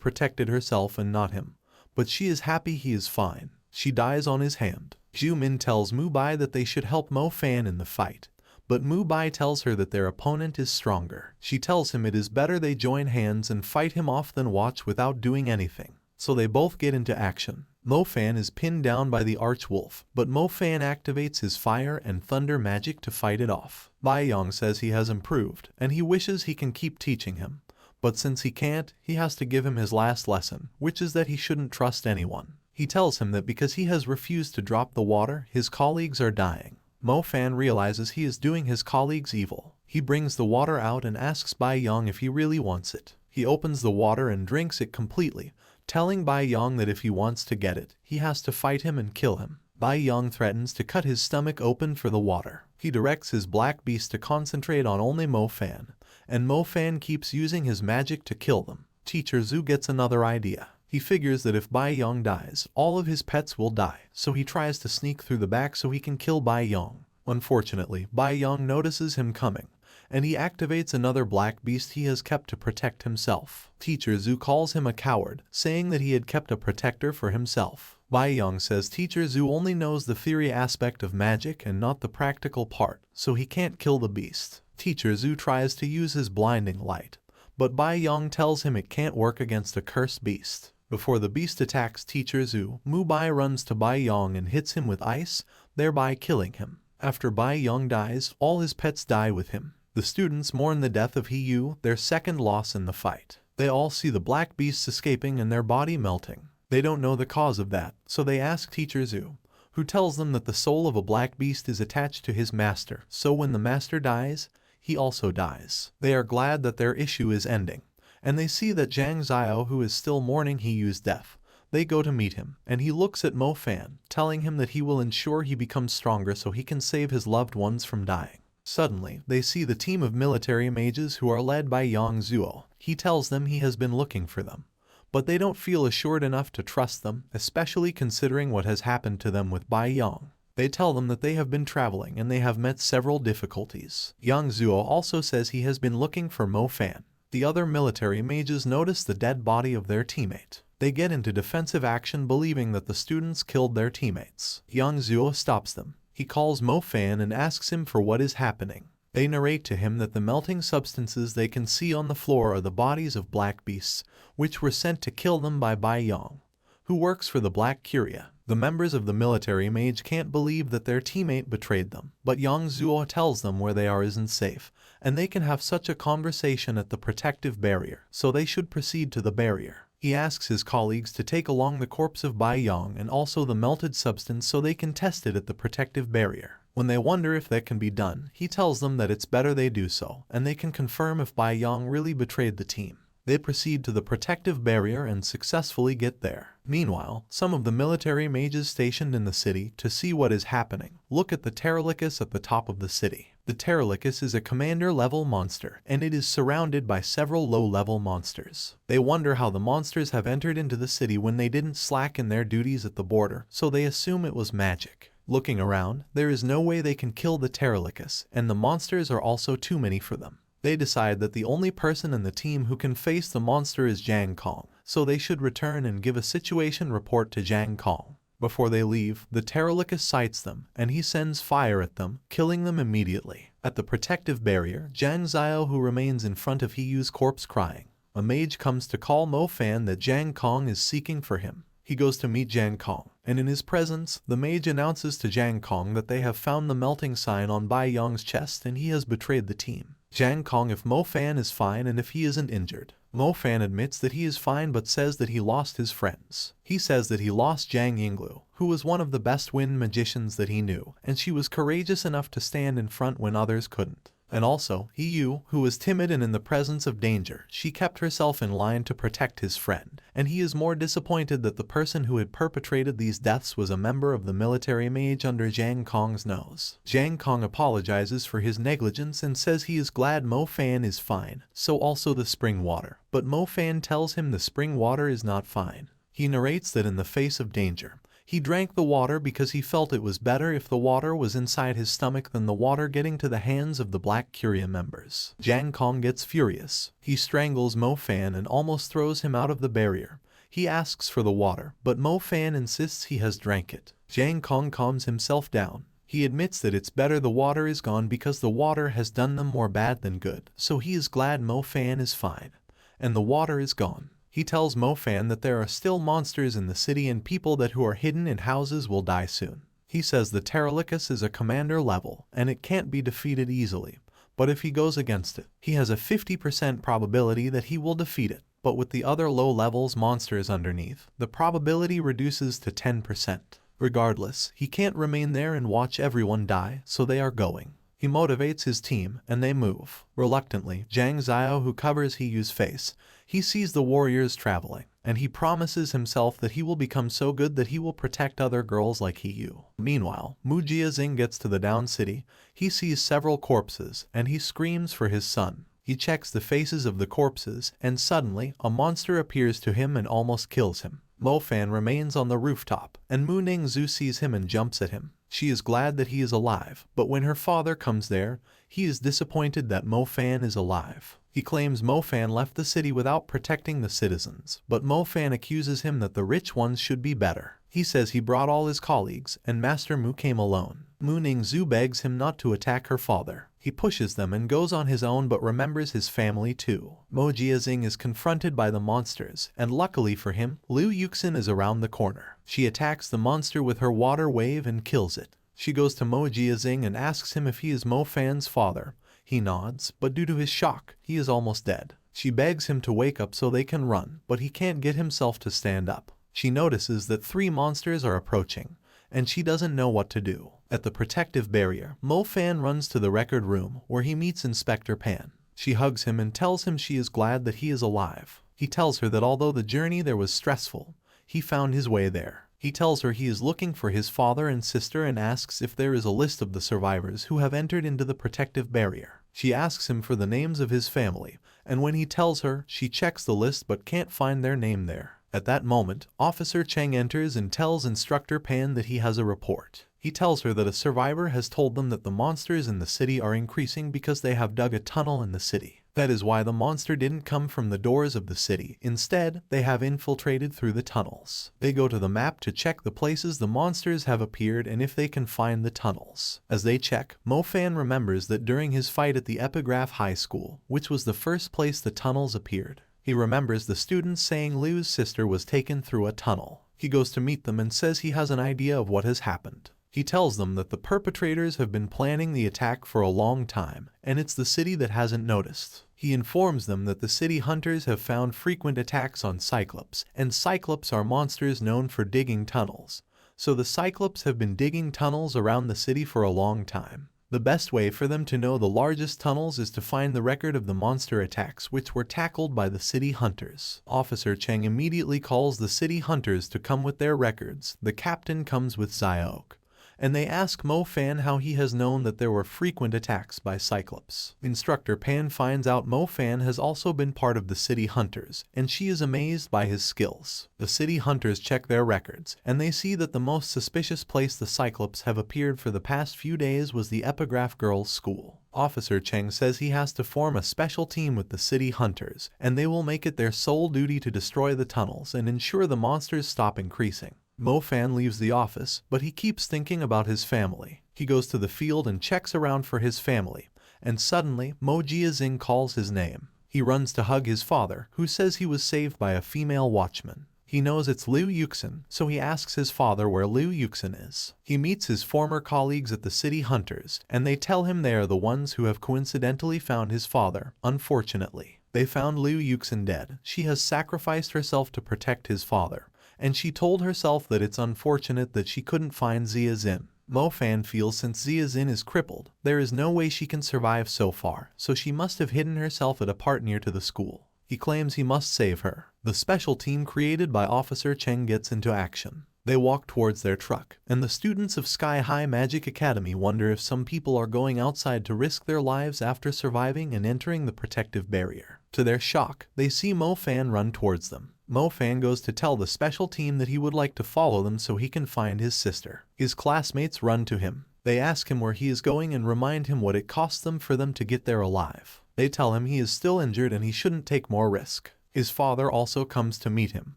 protected herself and not him, but she is happy he is fine. She dies on his hand. Zhu Min tells Mu Bai that they should help Mo Fan in the fight, but Mu Bai tells her that their opponent is stronger. She tells him it is better they join hands and fight him off than watch without doing anything. So they both get into action. Mo Fan is pinned down by the arch-wolf, but Mo Fan activates his fire and thunder magic to fight it off. Bai Yong says he has improved, and he wishes he can keep teaching him. But since he can't, he has to give him his last lesson, which is that he shouldn't trust anyone. He tells him that because he has refused to drop the water, his colleagues are dying. Mo Fan realizes he is doing his colleagues evil. He brings the water out and asks Bai Yong if he really wants it. He opens the water and drinks it completely, telling Bai Yong that if he wants to get it, he has to fight him and kill him. Bai Yong threatens to cut his stomach open for the water. He directs his black beast to concentrate on only Mo Fan, and Mo Fan keeps using his magic to kill them. Teacher Zhu gets another idea. He figures that if Bai Yong dies, all of his pets will die, so he tries to sneak through the back so he can kill Bai Yong. Unfortunately, Bai Yong notices him coming, and he activates another black beast he has kept to protect himself. Teacher Zhu calls him a coward, saying that he had kept a protector for himself. Bai Yong says Teacher Zhu only knows the theory aspect of magic and not the practical part, so he can't kill the beast. Teacher Zhu tries to use his blinding light, but Bai Yong tells him it can't work against a cursed beast. Before the beast attacks Teacher Zhu, Mu Bai runs to Bai Yong and hits him with ice, thereby killing him. After Bai Yong dies, all his pets die with him. The students mourn the death of He Yu, their second loss in the fight. They all see the black beasts escaping and their body melting. They don't know the cause of that, so they ask Teacher Zhu, who tells them that the soul of a black beast is attached to his master, so when the master dies, he also dies. They are glad that their issue is ending, and they see that Zhang Xiao, who is still mourning He Yu's death. They go to meet him, and he looks at Mo Fan, telling him that he will ensure he becomes stronger so he can save his loved ones from dying. Suddenly, they see the team of military mages who are led by Yang Zuo. He tells them he has been looking for them, but they don't feel assured enough to trust them, especially considering what has happened to them with Bai Yong. They tell them that they have been traveling and they have met several difficulties. Yang Zuo also says he has been looking for Mo Fan. The other military mages notice the dead body of their teammate. They get into defensive action believing that the students killed their teammates. Yang Zuo stops them. He calls Mo Fan and asks him for what is happening. They narrate to him that the melting substances they can see on the floor are the bodies of black beasts, which were sent to kill them by Bai Yong, who works for the Black Curia. The members of the military mage can't believe that their teammate betrayed them, but Yang Zuo tells them where they are isn't safe, and they can have such a conversation at the protective barrier, so they should proceed to the barrier. He asks his colleagues to take along the corpse of Bai Yong and also the melted substance so they can test it at the protective barrier. When they wonder if that can be done, he tells them that it's better they do so, and they can confirm if Bai Yong really betrayed the team. They proceed to the protective barrier and successfully get there. Meanwhile, some of the military mages stationed in the city to see what is happening look at the Pterolicus at the top of the city. The Pterolicus is a commander-level monster, and it is surrounded by several low-level monsters. They wonder how the monsters have entered into the city when they didn't slacken their duties at the border, so they assume it was magic. Looking around, there is no way they can kill the Pterolicus, and the monsters are also too many for them. They decide that the only person in the team who can face the monster is Jang Kong, so they should return and give a situation report to Jang Kong. Before they leave, the Pterolicus sights them, and he sends fire at them, killing them immediately. At the protective barrier, Jang Xiao, who remains in front of He Yu's corpse crying. A mage comes to call Mo Fan that Jang Kong is seeking for him. He goes to meet Jang Kong, and in his presence, the mage announces to Jang Kong that they have found the melting sign on Bai Yong's chest and he has betrayed the team. Jang Kong if Mo Fan is fine and if he isn't injured. Mo Fan admits that he is fine but says that he lost his friends. He says that he lost Zhang Yinglu, who was one of the best wind magicians that he knew, and she was courageous enough to stand in front when others couldn't. And also, He Yu, who was timid and in the presence of danger, she kept herself in line to protect his friend, and he is more disappointed that the person who had perpetrated these deaths was a member of the military mage under Jang Kong's nose. Jang Kong apologizes for his negligence and says he is glad Mo Fan is fine, so also the spring water, but Mo Fan tells him the spring water is not fine. He narrates that in the face of danger, he drank the water because he felt it was better if the water was inside his stomach than the water getting to the hands of the Black Curia members. Jang Kong gets furious. He strangles Mo Fan and almost throws him out of the barrier. He asks for the water, but Mo Fan insists he has drank it. Jang Kong calms himself down. He admits that it's better the water is gone because the water has done them more bad than good, so he is glad Mo Fan is fine. And the water is gone. He tells Mo Fan that there are still monsters in the city and people that who are hidden in houses will die soon. He says the Pterolicus is a commander level, and it can't be defeated easily, but if he goes against it, he has a 50% probability that he will defeat it. But with the other low levels monsters underneath, the probability reduces to 10%. Regardless, he can't remain there and watch everyone die, so they are going. He motivates his team, and they move. Reluctantly, Jang Xiao, who covers He Yu's face, he sees the warriors traveling, and he promises himself that he will become so good that he will protect other girls like He Yu. Meanwhile, Mu Jiazing gets to the down city. He sees several corpses, and he screams for his son. He checks the faces of the corpses, and suddenly, a monster appears to him and almost kills him. Mo Fan remains on the rooftop, and Mu Ningzhu sees him and jumps at him. She is glad that he is alive, but when her father comes there, he is disappointed that Mo Fan is alive. He claims Mo Fan left the city without protecting the citizens, but Mo Fan accuses him that the rich ones should be better. He says he brought all his colleagues, and Master Mu came alone. Mu Ningzhu begs him not to attack her father. He pushes them and goes on his own but remembers his family too. Mo Jiazing is confronted by the monsters, and luckily for him, Liu Yuxin is around the corner. She attacks the monster with her water wave and kills it. She goes to Mo Jiazing and asks him if he is Mo Fan's father. He nods, but due to his shock, he is almost dead. She begs him to wake up so they can run, but he can't get himself to stand up. She notices that 3 monsters are approaching, and she doesn't know what to do. At the protective barrier, Mo Fan runs to the record room, where he meets Inspector Pan. She hugs him and tells him she is glad that he is alive. He tells her that although the journey there was stressful, he found his way there. He tells her he is looking for his father and sister and asks if there is a list of the survivors who have entered into the protective barrier. She asks him for the names of his family, and when he tells her, she checks the list but can't find their name there. At that moment, Officer Cheng enters and tells Instructor Pan that he has a report. He tells her that a survivor has told them that the monsters in the city are increasing because they have dug a tunnel in the city. That is why the monster didn't come from the doors of the city. Instead, they have infiltrated through the tunnels. They go to the map to check the places the monsters have appeared and if they can find the tunnels. As they check, Mo Fan remembers that during his fight at the Epigraph High School, which was the first place the tunnels appeared, he remembers the students saying Liu's sister was taken through a tunnel. He goes to meet them and says he has an idea of what has happened. He tells them that the perpetrators have been planning the attack for a long time, and it's the city that hasn't noticed. He informs them that the city hunters have found frequent attacks on Cyclops, and Cyclops are monsters known for digging tunnels. So the Cyclops have been digging tunnels around the city for a long time. The best way for them to know the largest tunnels is to find the record of the monster attacks which were tackled by the city hunters. Officer Cheng immediately calls the city hunters to come with their records. The captain comes with Xiaok, and they ask Mo Fan how he has known that there were frequent attacks by Cyclops. Instructor Pan finds out Mo Fan has also been part of the city hunters, and she is amazed by his skills. The city hunters check their records, and they see that the most suspicious place the Cyclops have appeared for the past few days was the Epigraph Girls' School. Officer Cheng says he has to form a special team with the city hunters, and they will make it their sole duty to destroy the tunnels and ensure the monsters stop increasing. Mo Fan leaves the office, but he keeps thinking about his family. He goes to the field and checks around for his family, and suddenly Mo Jiazing calls his name. He runs to hug his father, who says he was saved by a female watchman. He knows it's Liu Yuxin, so he asks his father where Liu Yuxin is. He meets his former colleagues at the city hunters, and they tell him they are the ones who have coincidentally found his father. Unfortunately, they found Liu Yuxin dead. She has sacrificed herself to protect his father, and she told herself that it's unfortunate that she couldn't find Xia Zin. Mo Fan feels since Xia Zin is crippled, there is no way she can survive so far, so she must have hidden herself at a part near to the school. He claims he must save her. The special team created by Officer Cheng gets into action. They walk towards their truck, and the students of Sky High Magic Academy wonder if some people are going outside to risk their lives after surviving and entering the protective barrier. To their shock, they see Mo Fan run towards them. Mo Fan goes to tell the special team that he would like to follow them so he can find his sister. His classmates run to him. They ask him where he is going and remind him what it costs them for them to get there alive. They tell him he is still injured and he shouldn't take more risk. His father also comes to meet him,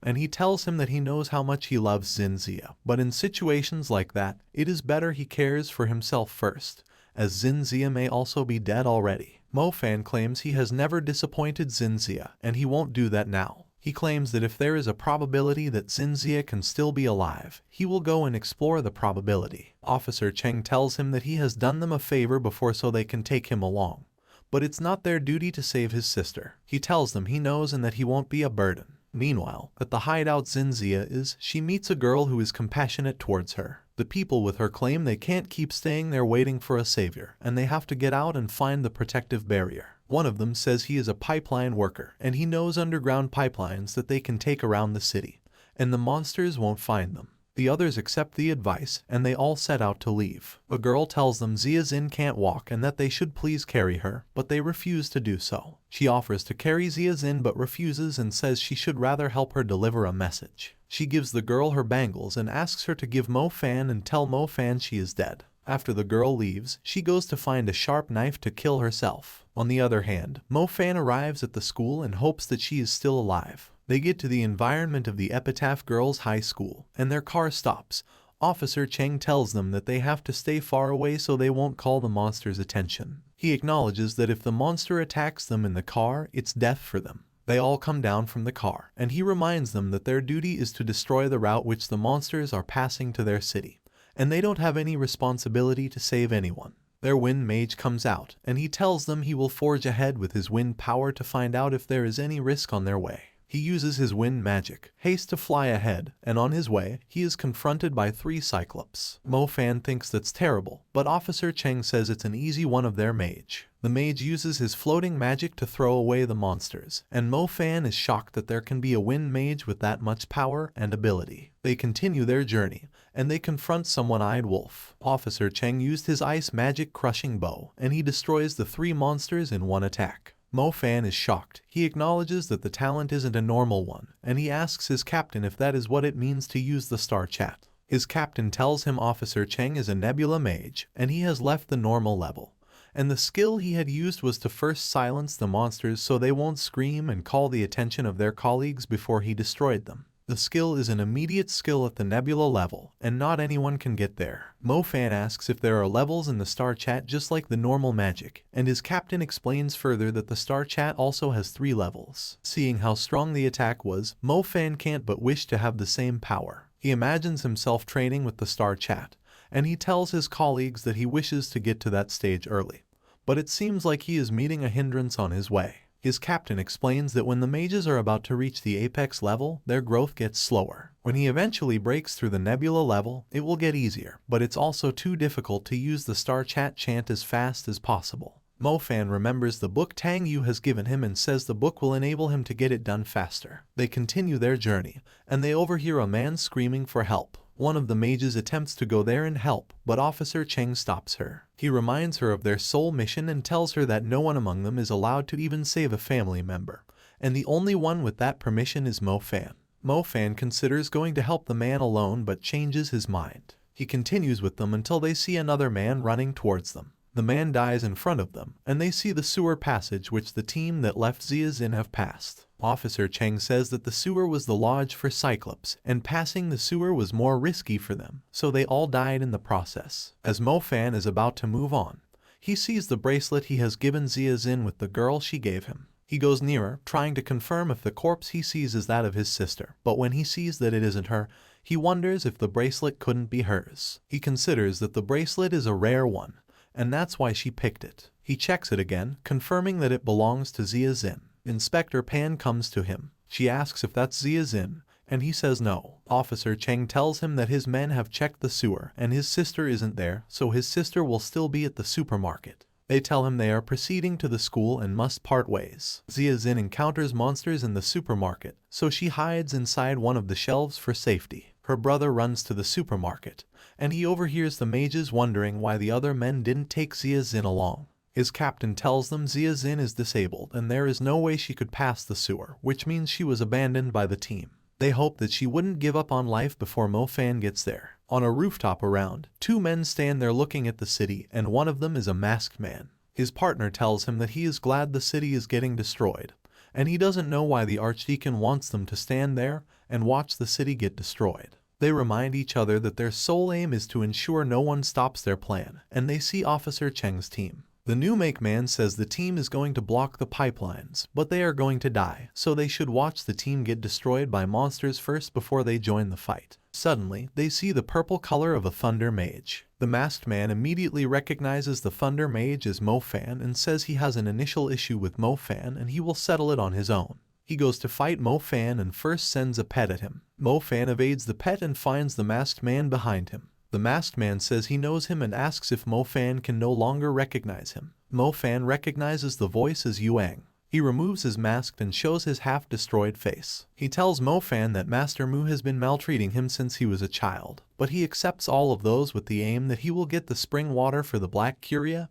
and he tells him that he knows how much he loves Xinxia. But in situations like that, it is better he cares for himself first, as Xinxia may also be dead already. Mo Fan claims he has never disappointed Xinxia, and he won't do that now. He claims that if there is a probability that Xinxia can still be alive, he will go and explore the probability. Officer Cheng tells him that he has done them a favor before so they can take him along, but it's not their duty to save his sister. He tells them he knows and that he won't be a burden. Meanwhile, at the hideout Xinxia is, she meets a girl who is compassionate towards her. The people with her claim they can't keep staying there waiting for a savior, and they have to get out and find the protective barrier. One of them says he is a pipeline worker, and he knows underground pipelines that they can take around the city, and the monsters won't find them. The others accept the advice, and they all set out to leave. A girl tells them Xia Zin can't walk and that they should please carry her, but they refuse to do so. She offers to carry Xia Zin but refuses and says she should rather help her deliver a message. She gives the girl her bangles and asks her to give Mo Fan and tell Mo Fan she is dead. After the girl leaves, she goes to find a sharp knife to kill herself. On the other hand, Mo Fan arrives at the school and hopes that she is still alive. They get to the environment of the Epitaph Girls' High School, and their car stops. Officer Cheng tells them that they have to stay far away so they won't call the monster's attention. He acknowledges that if the monster attacks them in the car, it's death for them. They all come down from the car, and he reminds them that their duty is to destroy the route which the monsters are passing to their city, and they don't have any responsibility to save anyone. Their wind mage comes out, and he tells them he will forge ahead with his wind power to find out if there is any risk on their way. He uses his wind magic, haste to fly ahead, and on his way, he is confronted by 3 Cyclops. Mo Fan thinks that's terrible, but Officer Cheng says it's an easy one of their mage. The mage uses his floating magic to throw away the monsters, and Mo Fan is shocked that there can be a wind mage with that much power and ability. They continue their journey, and they confront some one-eyed wolf. Officer Cheng used his ice magic crushing bow, and he destroys the 3 monsters in one attack. Mo Fan is shocked. He acknowledges that the talent isn't a normal one, and he asks his captain if that is what it means to use the star chat. His captain tells him Officer Cheng is a nebula mage, and he has left the normal level, and the skill he had used was to first silence the monsters so they won't scream and call the attention of their colleagues before he destroyed them. The skill is an immediate skill at the nebula level, and not anyone can get there. Mo Fan asks if there are levels in the star chat just like the normal magic, and his captain explains further that the star chat also has 3 levels. Seeing how strong the attack was, Mo Fan can't but wish to have the same power. He imagines himself training with the star chat, and he tells his colleagues that he wishes to get to that stage early. But it seems like he is meeting a hindrance on his way. His captain explains that when the mages are about to reach the apex level, their growth gets slower. When he eventually breaks through the nebula level, it will get easier, but it's also too difficult to use the star chat chant as fast as possible. Mofan remembers the book Tang Yu has given him and says the book will enable him to get it done faster. They continue their journey, and they overhear a man screaming for help. One of the mages attempts to go there and help, but Officer Cheng stops her. He reminds her of their sole mission and tells her that no one among them is allowed to even save a family member, and the only one with that permission is Mofan. Mofan considers going to help the man alone but changes his mind. He continues with them until they see another man running towards them. The man dies in front of them, and they see the sewer passage which the team that left Ziazin have passed. Officer Cheng says that the sewer was the lodge for Cyclops, and passing the sewer was more risky for them, so they all died in the process. As Mofan is about to move on, he sees the bracelet he has given Ziazin with the girl she gave him. He goes nearer, trying to confirm if the corpse he sees is that of his sister, but when he sees that it isn't her, he wonders if the bracelet couldn't be hers. He considers that the bracelet is a rare one, and that's why she picked it. He checks it again, confirming that it belongs to Ziazin. Inspector Pan comes to him. She asks if that's Ziazin, and he says no. Officer Cheng tells him that his men have checked the sewer and his sister isn't there, so his sister will still be at the supermarket. They tell him they are proceeding to the school and must part ways. Ziazin encounters monsters in the supermarket, so she hides inside one of the shelves for safety. Her brother runs to the supermarket, and he overhears the mages wondering why the other men didn't take Ziazin along. His captain tells them Ziazin is disabled and there is no way she could pass the sewer, which means she was abandoned by the team. They hope that she wouldn't give up on life before Mofan gets there. On a rooftop around, two men stand there looking at the city, and one of them is a masked man. His partner tells him that he is glad the city is getting destroyed, and he doesn't know why the Archdeacon wants them to stand there and watch the city get destroyed. They remind each other that their sole aim is to ensure no one stops their plan, and they see Officer Cheng's team. The new make man says the team is going to block the pipelines, but they are going to die, so they should watch the team get destroyed by monsters first before they join the fight. Suddenly, they see the purple color of a Thunder Mage. The masked man immediately recognizes the Thunder Mage as Mofan and says he has an initial issue with Mofan and he will settle it on his own. He goes to fight Mofan and first sends a pet at him. Mofan evades the pet and finds the masked man behind him. The masked man says he knows him and asks if Mofan can no longer recognize him. Mofan recognizes the voice as Yuang. He removes his mask and shows his half-destroyed face. He tells Mofan that Master Mu has been maltreating him since he was a child, but he accepts all of those with the aim that he will get the spring water for the Black Curia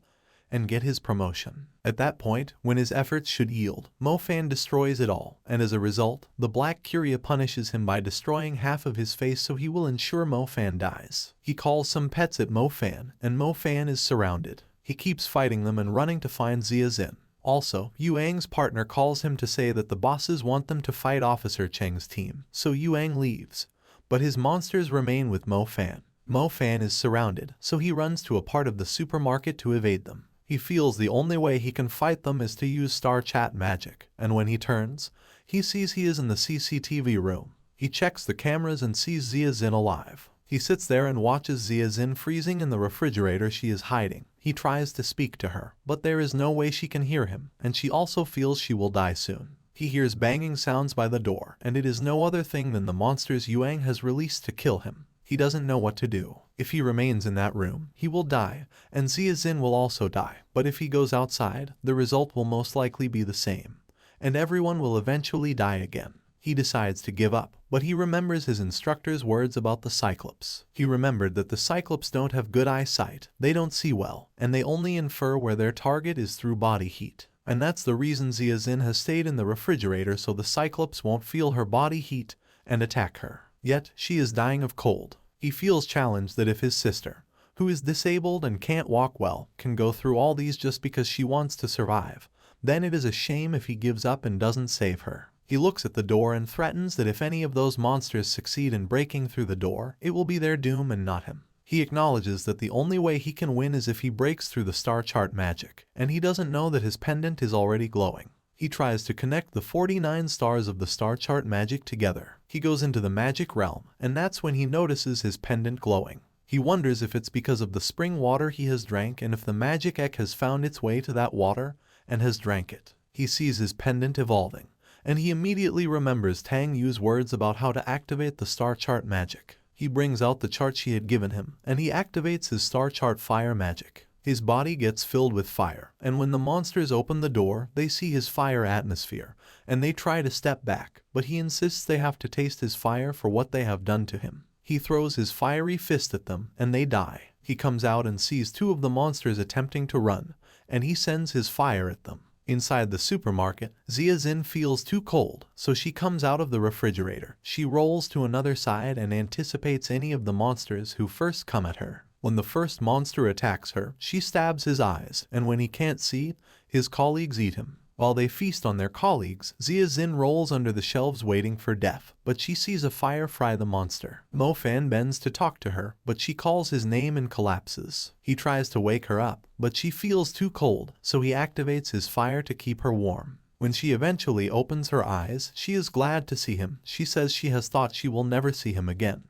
and get his promotion. At that point, when his efforts should yield, Mofan destroys it all, and as a result, the Black Curia punishes him by destroying half of his face so he will ensure Mofan dies. He calls some pets at Mofan, and Mofan is surrounded. He keeps fighting them and running to find Ziazin. Also, Yuang's partner calls him to say that the bosses want them to fight Officer Cheng's team, so Yuang leaves, but his monsters remain with Mofan. Mofan is surrounded, so he runs to a part of the supermarket to evade them. He feels the only way he can fight them is to use Star Chat magic, and when he turns, he sees he is in the CCTV room. He checks the cameras and sees Ziazin alive. He sits there and watches Ziazin freezing in the refrigerator she is hiding. He tries to speak to her, but there is no way she can hear him, and she also feels she will die soon. He hears banging sounds by the door, and it is no other thing than the monsters Yuang has released to kill him. He doesn't know what to do. If he remains in that room, he will die, and Ziazin will also die. But if he goes outside, the result will most likely be the same, and everyone will eventually die again. He decides to give up, but he remembers his instructor's words about the Cyclops. He remembered that the Cyclops don't have good eyesight, they don't see well, and they only infer where their target is through body heat. And that's the reason Ziazin has stayed in the refrigerator so the Cyclops won't feel her body heat and attack her. Yet, she is dying of cold. He feels challenged that if his sister, who is disabled and can't walk well, can go through all these just because she wants to survive, then it is a shame if he gives up and doesn't save her. He looks at the door and threatens that if any of those monsters succeed in breaking through the door, it will be their doom and not him. He acknowledges that the only way he can win is if he breaks through the star chart magic, and he doesn't know that his pendant is already glowing. He tries to connect the 49 stars of the star chart magic together. He goes into the magic realm, and that's when he notices his pendant glowing. He wonders if it's because of the spring water he has drank and if the magic egg has found its way to that water and has drank it. He sees his pendant evolving, and he immediately remembers Tang Yu's words about how to activate the star chart magic. He brings out the chart she had given him, and he activates his star chart fire magic. His body gets filled with fire, and when the monsters open the door, they see his fire atmosphere, and they try to step back, but he insists they have to taste his fire for what they have done to him. He throws his fiery fist at them, and they die. He comes out and sees two of the monsters attempting to run, and he sends his fire at them. Inside the supermarket, Zia Xin feels too cold, so she comes out of the refrigerator. She rolls to another side and anticipates any of the monsters who first come at her. When the first monster attacks her, she stabs his eyes, and when he can't see, his colleagues eat him. While they feast on their colleagues, Zia Xin rolls under the shelves waiting for death, but she sees a fire fry the monster. Mo Fan bends to talk to her, but she calls his name and collapses. He tries to wake her up, but she feels too cold, so he activates his fire to keep her warm. When she eventually opens her eyes, she is glad to see him. She says she has thought she will never see him again.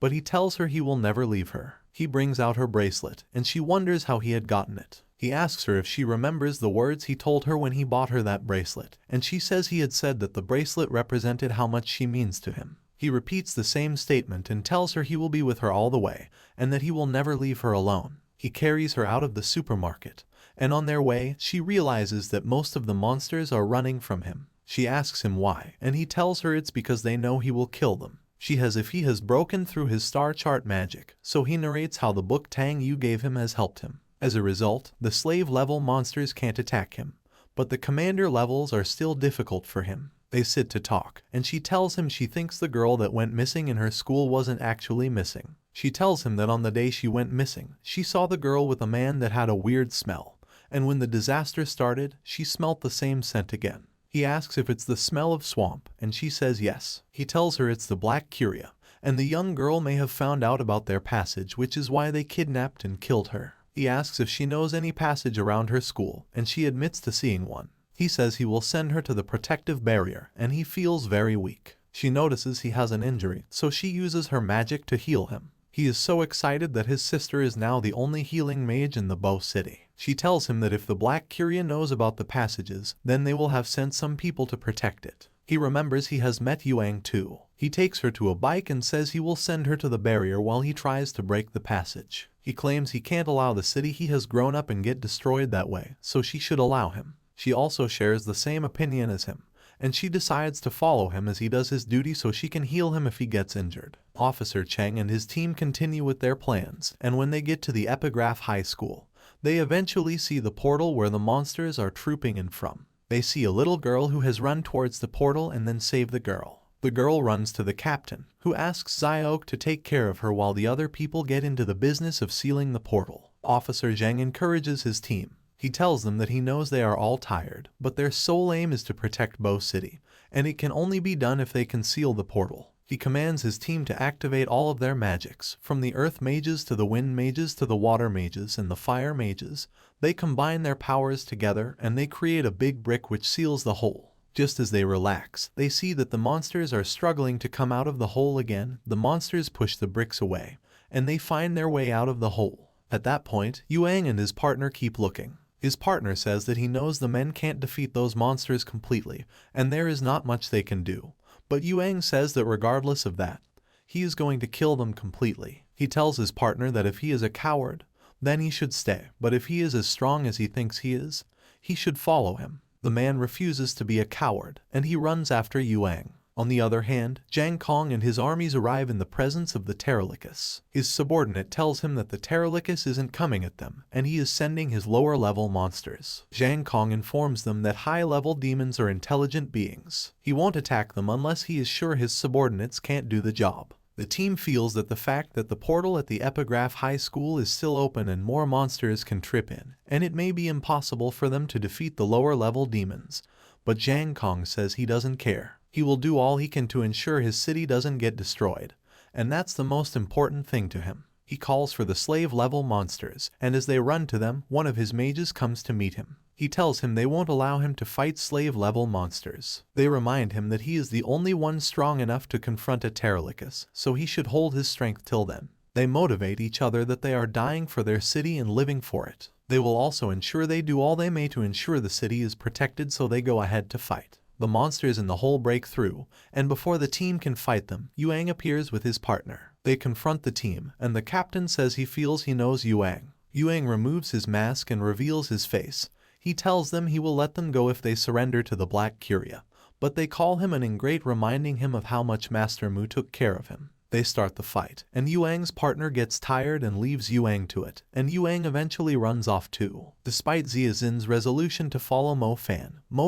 But he tells her he will never leave her. He brings out her bracelet, and she wonders how he had gotten it. He asks her if she remembers the words he told her when he bought her that bracelet, and she says he had said that the bracelet represented how much she means to him. He repeats the same statement and tells her he will be with her all the way, and that he will never leave her alone. He carries her out of the supermarket, and on their way, she realizes that most of the monsters are running from him. She asks him why, and he tells her it's because they know he will kill them. She has if he has broken through his star chart magic, so he narrates how the book Tang Yu gave him has helped him. As a result, the slave-level monsters can't attack him, but the commander levels are still difficult for him. They sit to talk, and she tells him she thinks the girl that went missing in her school wasn't actually missing. She tells him that on the day she went missing, she saw the girl with a man that had a weird smell, and when the disaster started, she smelt the same scent again. He asks if it's the smell of swamp, and she says yes. He tells her it's the Black Curia, and the young girl may have found out about their passage, which is why they kidnapped and killed her. He asks if she knows any passage around her school, and she admits to seeing one. He says he will send her to the protective barrier, and he feels very weak. She notices he has an injury, so she uses her magic to heal him. He is so excited that his sister is now the only healing mage in the Bow City. She tells him that if the Black Curia knows about the passages, then they will have sent some people to protect it. He remembers he has met Yuang too. He takes her to a bike and says he will send her to the barrier while he tries to break the passage. He claims he can't allow the city he has grown up in get destroyed that way, so she should allow him. She also shares the same opinion as him, and she decides to follow him as he does his duty so she can heal him if he gets injured. Officer Cheng and his team continue with their plans, and when they get to the Epigraph High School, they eventually see the portal where the monsters are trooping in from. They see a little girl who has run towards the portal and then save the girl. The girl runs to the captain, who asks Xiaoke to take care of her while the other people get into the business of sealing the portal. Officer Zheng encourages his team. He tells them that he knows they are all tired, but their sole aim is to protect Bow City, and it can only be done if they can seal the portal. He commands his team to activate all of their magics, from the earth mages to the wind mages to the water mages and the fire mages. They combine their powers together and they create a big brick which seals the hole. Just as they relax, they see that the monsters are struggling to come out of the hole again. The monsters push the bricks away, and they find their way out of the hole. At that point, Yuang and his partner keep looking. His partner says that he knows the men can't defeat those monsters completely, and there is not much they can do. But Yuang says that regardless of that, he is going to kill them completely. He tells his partner that if he is a coward, then he should stay, but if he is as strong as he thinks he should follow him. The man refuses to be a coward, and he runs after Yuang. On the other hand, Zhang Kong and his armies arrive in the presence of the Pterolicus. His subordinate tells him that the Pterolicus isn't coming at them, and he is sending his lower-level monsters. Zhang Kong informs them that high-level demons are intelligent beings. He won't attack them unless he is sure his subordinates can't do the job. The team feels that the fact that the portal at the Epigraph High School is still open and more monsters can trip in, and it may be impossible for them to defeat the lower-level demons, but Zhang Kong says he doesn't care. He will do all he can to ensure his city doesn't get destroyed, and that's the most important thing to him. He calls for the slave-level monsters, and as they run to them, one of his mages comes to meet him. He tells him they won't allow him to fight slave-level monsters. They remind him that he is the only one strong enough to confront a Pterolicus, so he should hold his strength till then. They motivate each other that they are dying for their city and living for it. They will also ensure they do all they may to ensure the city is protected, so they go ahead to fight. The monsters in the hole break through, and before the team can fight them, Yuang appears with his partner. They confront the team, and the captain says he feels he knows Yuang. Yuang removes his mask and reveals his face. He tells them he will let them go if they surrender to the Black Curia, but they call him an ingrate, reminding him of how much Master Mu took care of him. They start the fight, and Yuang's partner gets tired and leaves Yuang to it, and Yuang eventually runs off too. Despite Ziazin's resolution to follow Mo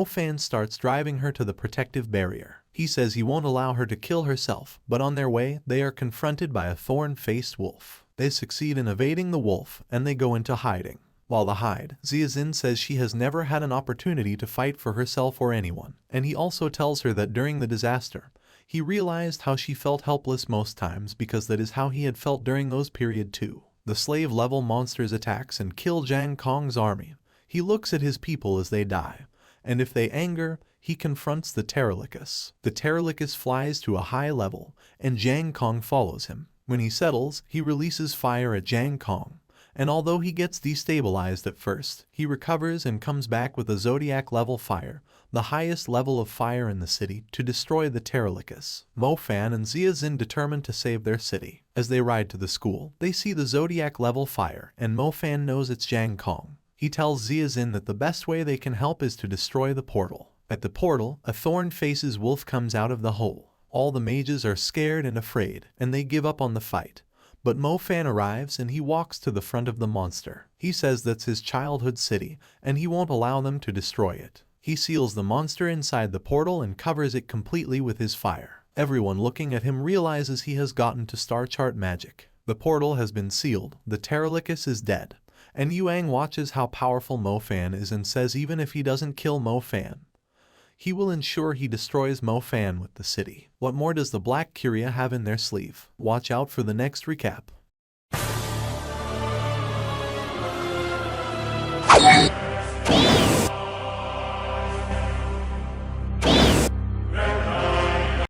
Fan starts driving her to the protective barrier. He says he won't allow her to kill herself, but on their way, they are confronted by a thorn-faced wolf. They succeed in evading the wolf, and they go into hiding. While they hide, Ziazin says she has never had an opportunity to fight for herself or anyone, and he also tells her that during the disaster, he realized how she felt helpless most times, because that is how he had felt during those period too. The slave-level monsters attacks and kill Zhang Kong's army. He looks at his people as they die, and if they anger, he confronts the Pterolicus. The Pterolicus flies to a high level, and Zhang Kong follows him. When he settles, he releases fire at Zhang Kong, and although he gets destabilized at first, he recovers and comes back with a Zodiac-level fire, the highest level of fire in the city, to destroy the Pterolicus. Mo Fan and Ziazin determined to save their city. As they ride to the school, they see the Zodiac-level fire, and Mo Fan knows it's Zhang Kong. He tells Ziazin that the best way they can help is to destroy the portal. At the portal, a thorn-faces wolf comes out of the hole. All the mages are scared and afraid, and they give up on the fight. But Mo Fan arrives and he walks to the front of the monster. He says that's his childhood city, and he won't allow them to destroy it. He seals the monster inside the portal and covers it completely with his fire. Everyone looking at him realizes he has gotten to star chart magic. The portal has been sealed, the Pterolicus is dead, and Yuang watches how powerful Mo Fan is and says even if he doesn't kill Mo Fan, he will ensure he destroys Mo Fan with the city. What more does the Black Curia have in their sleeve? Watch out for the next recap.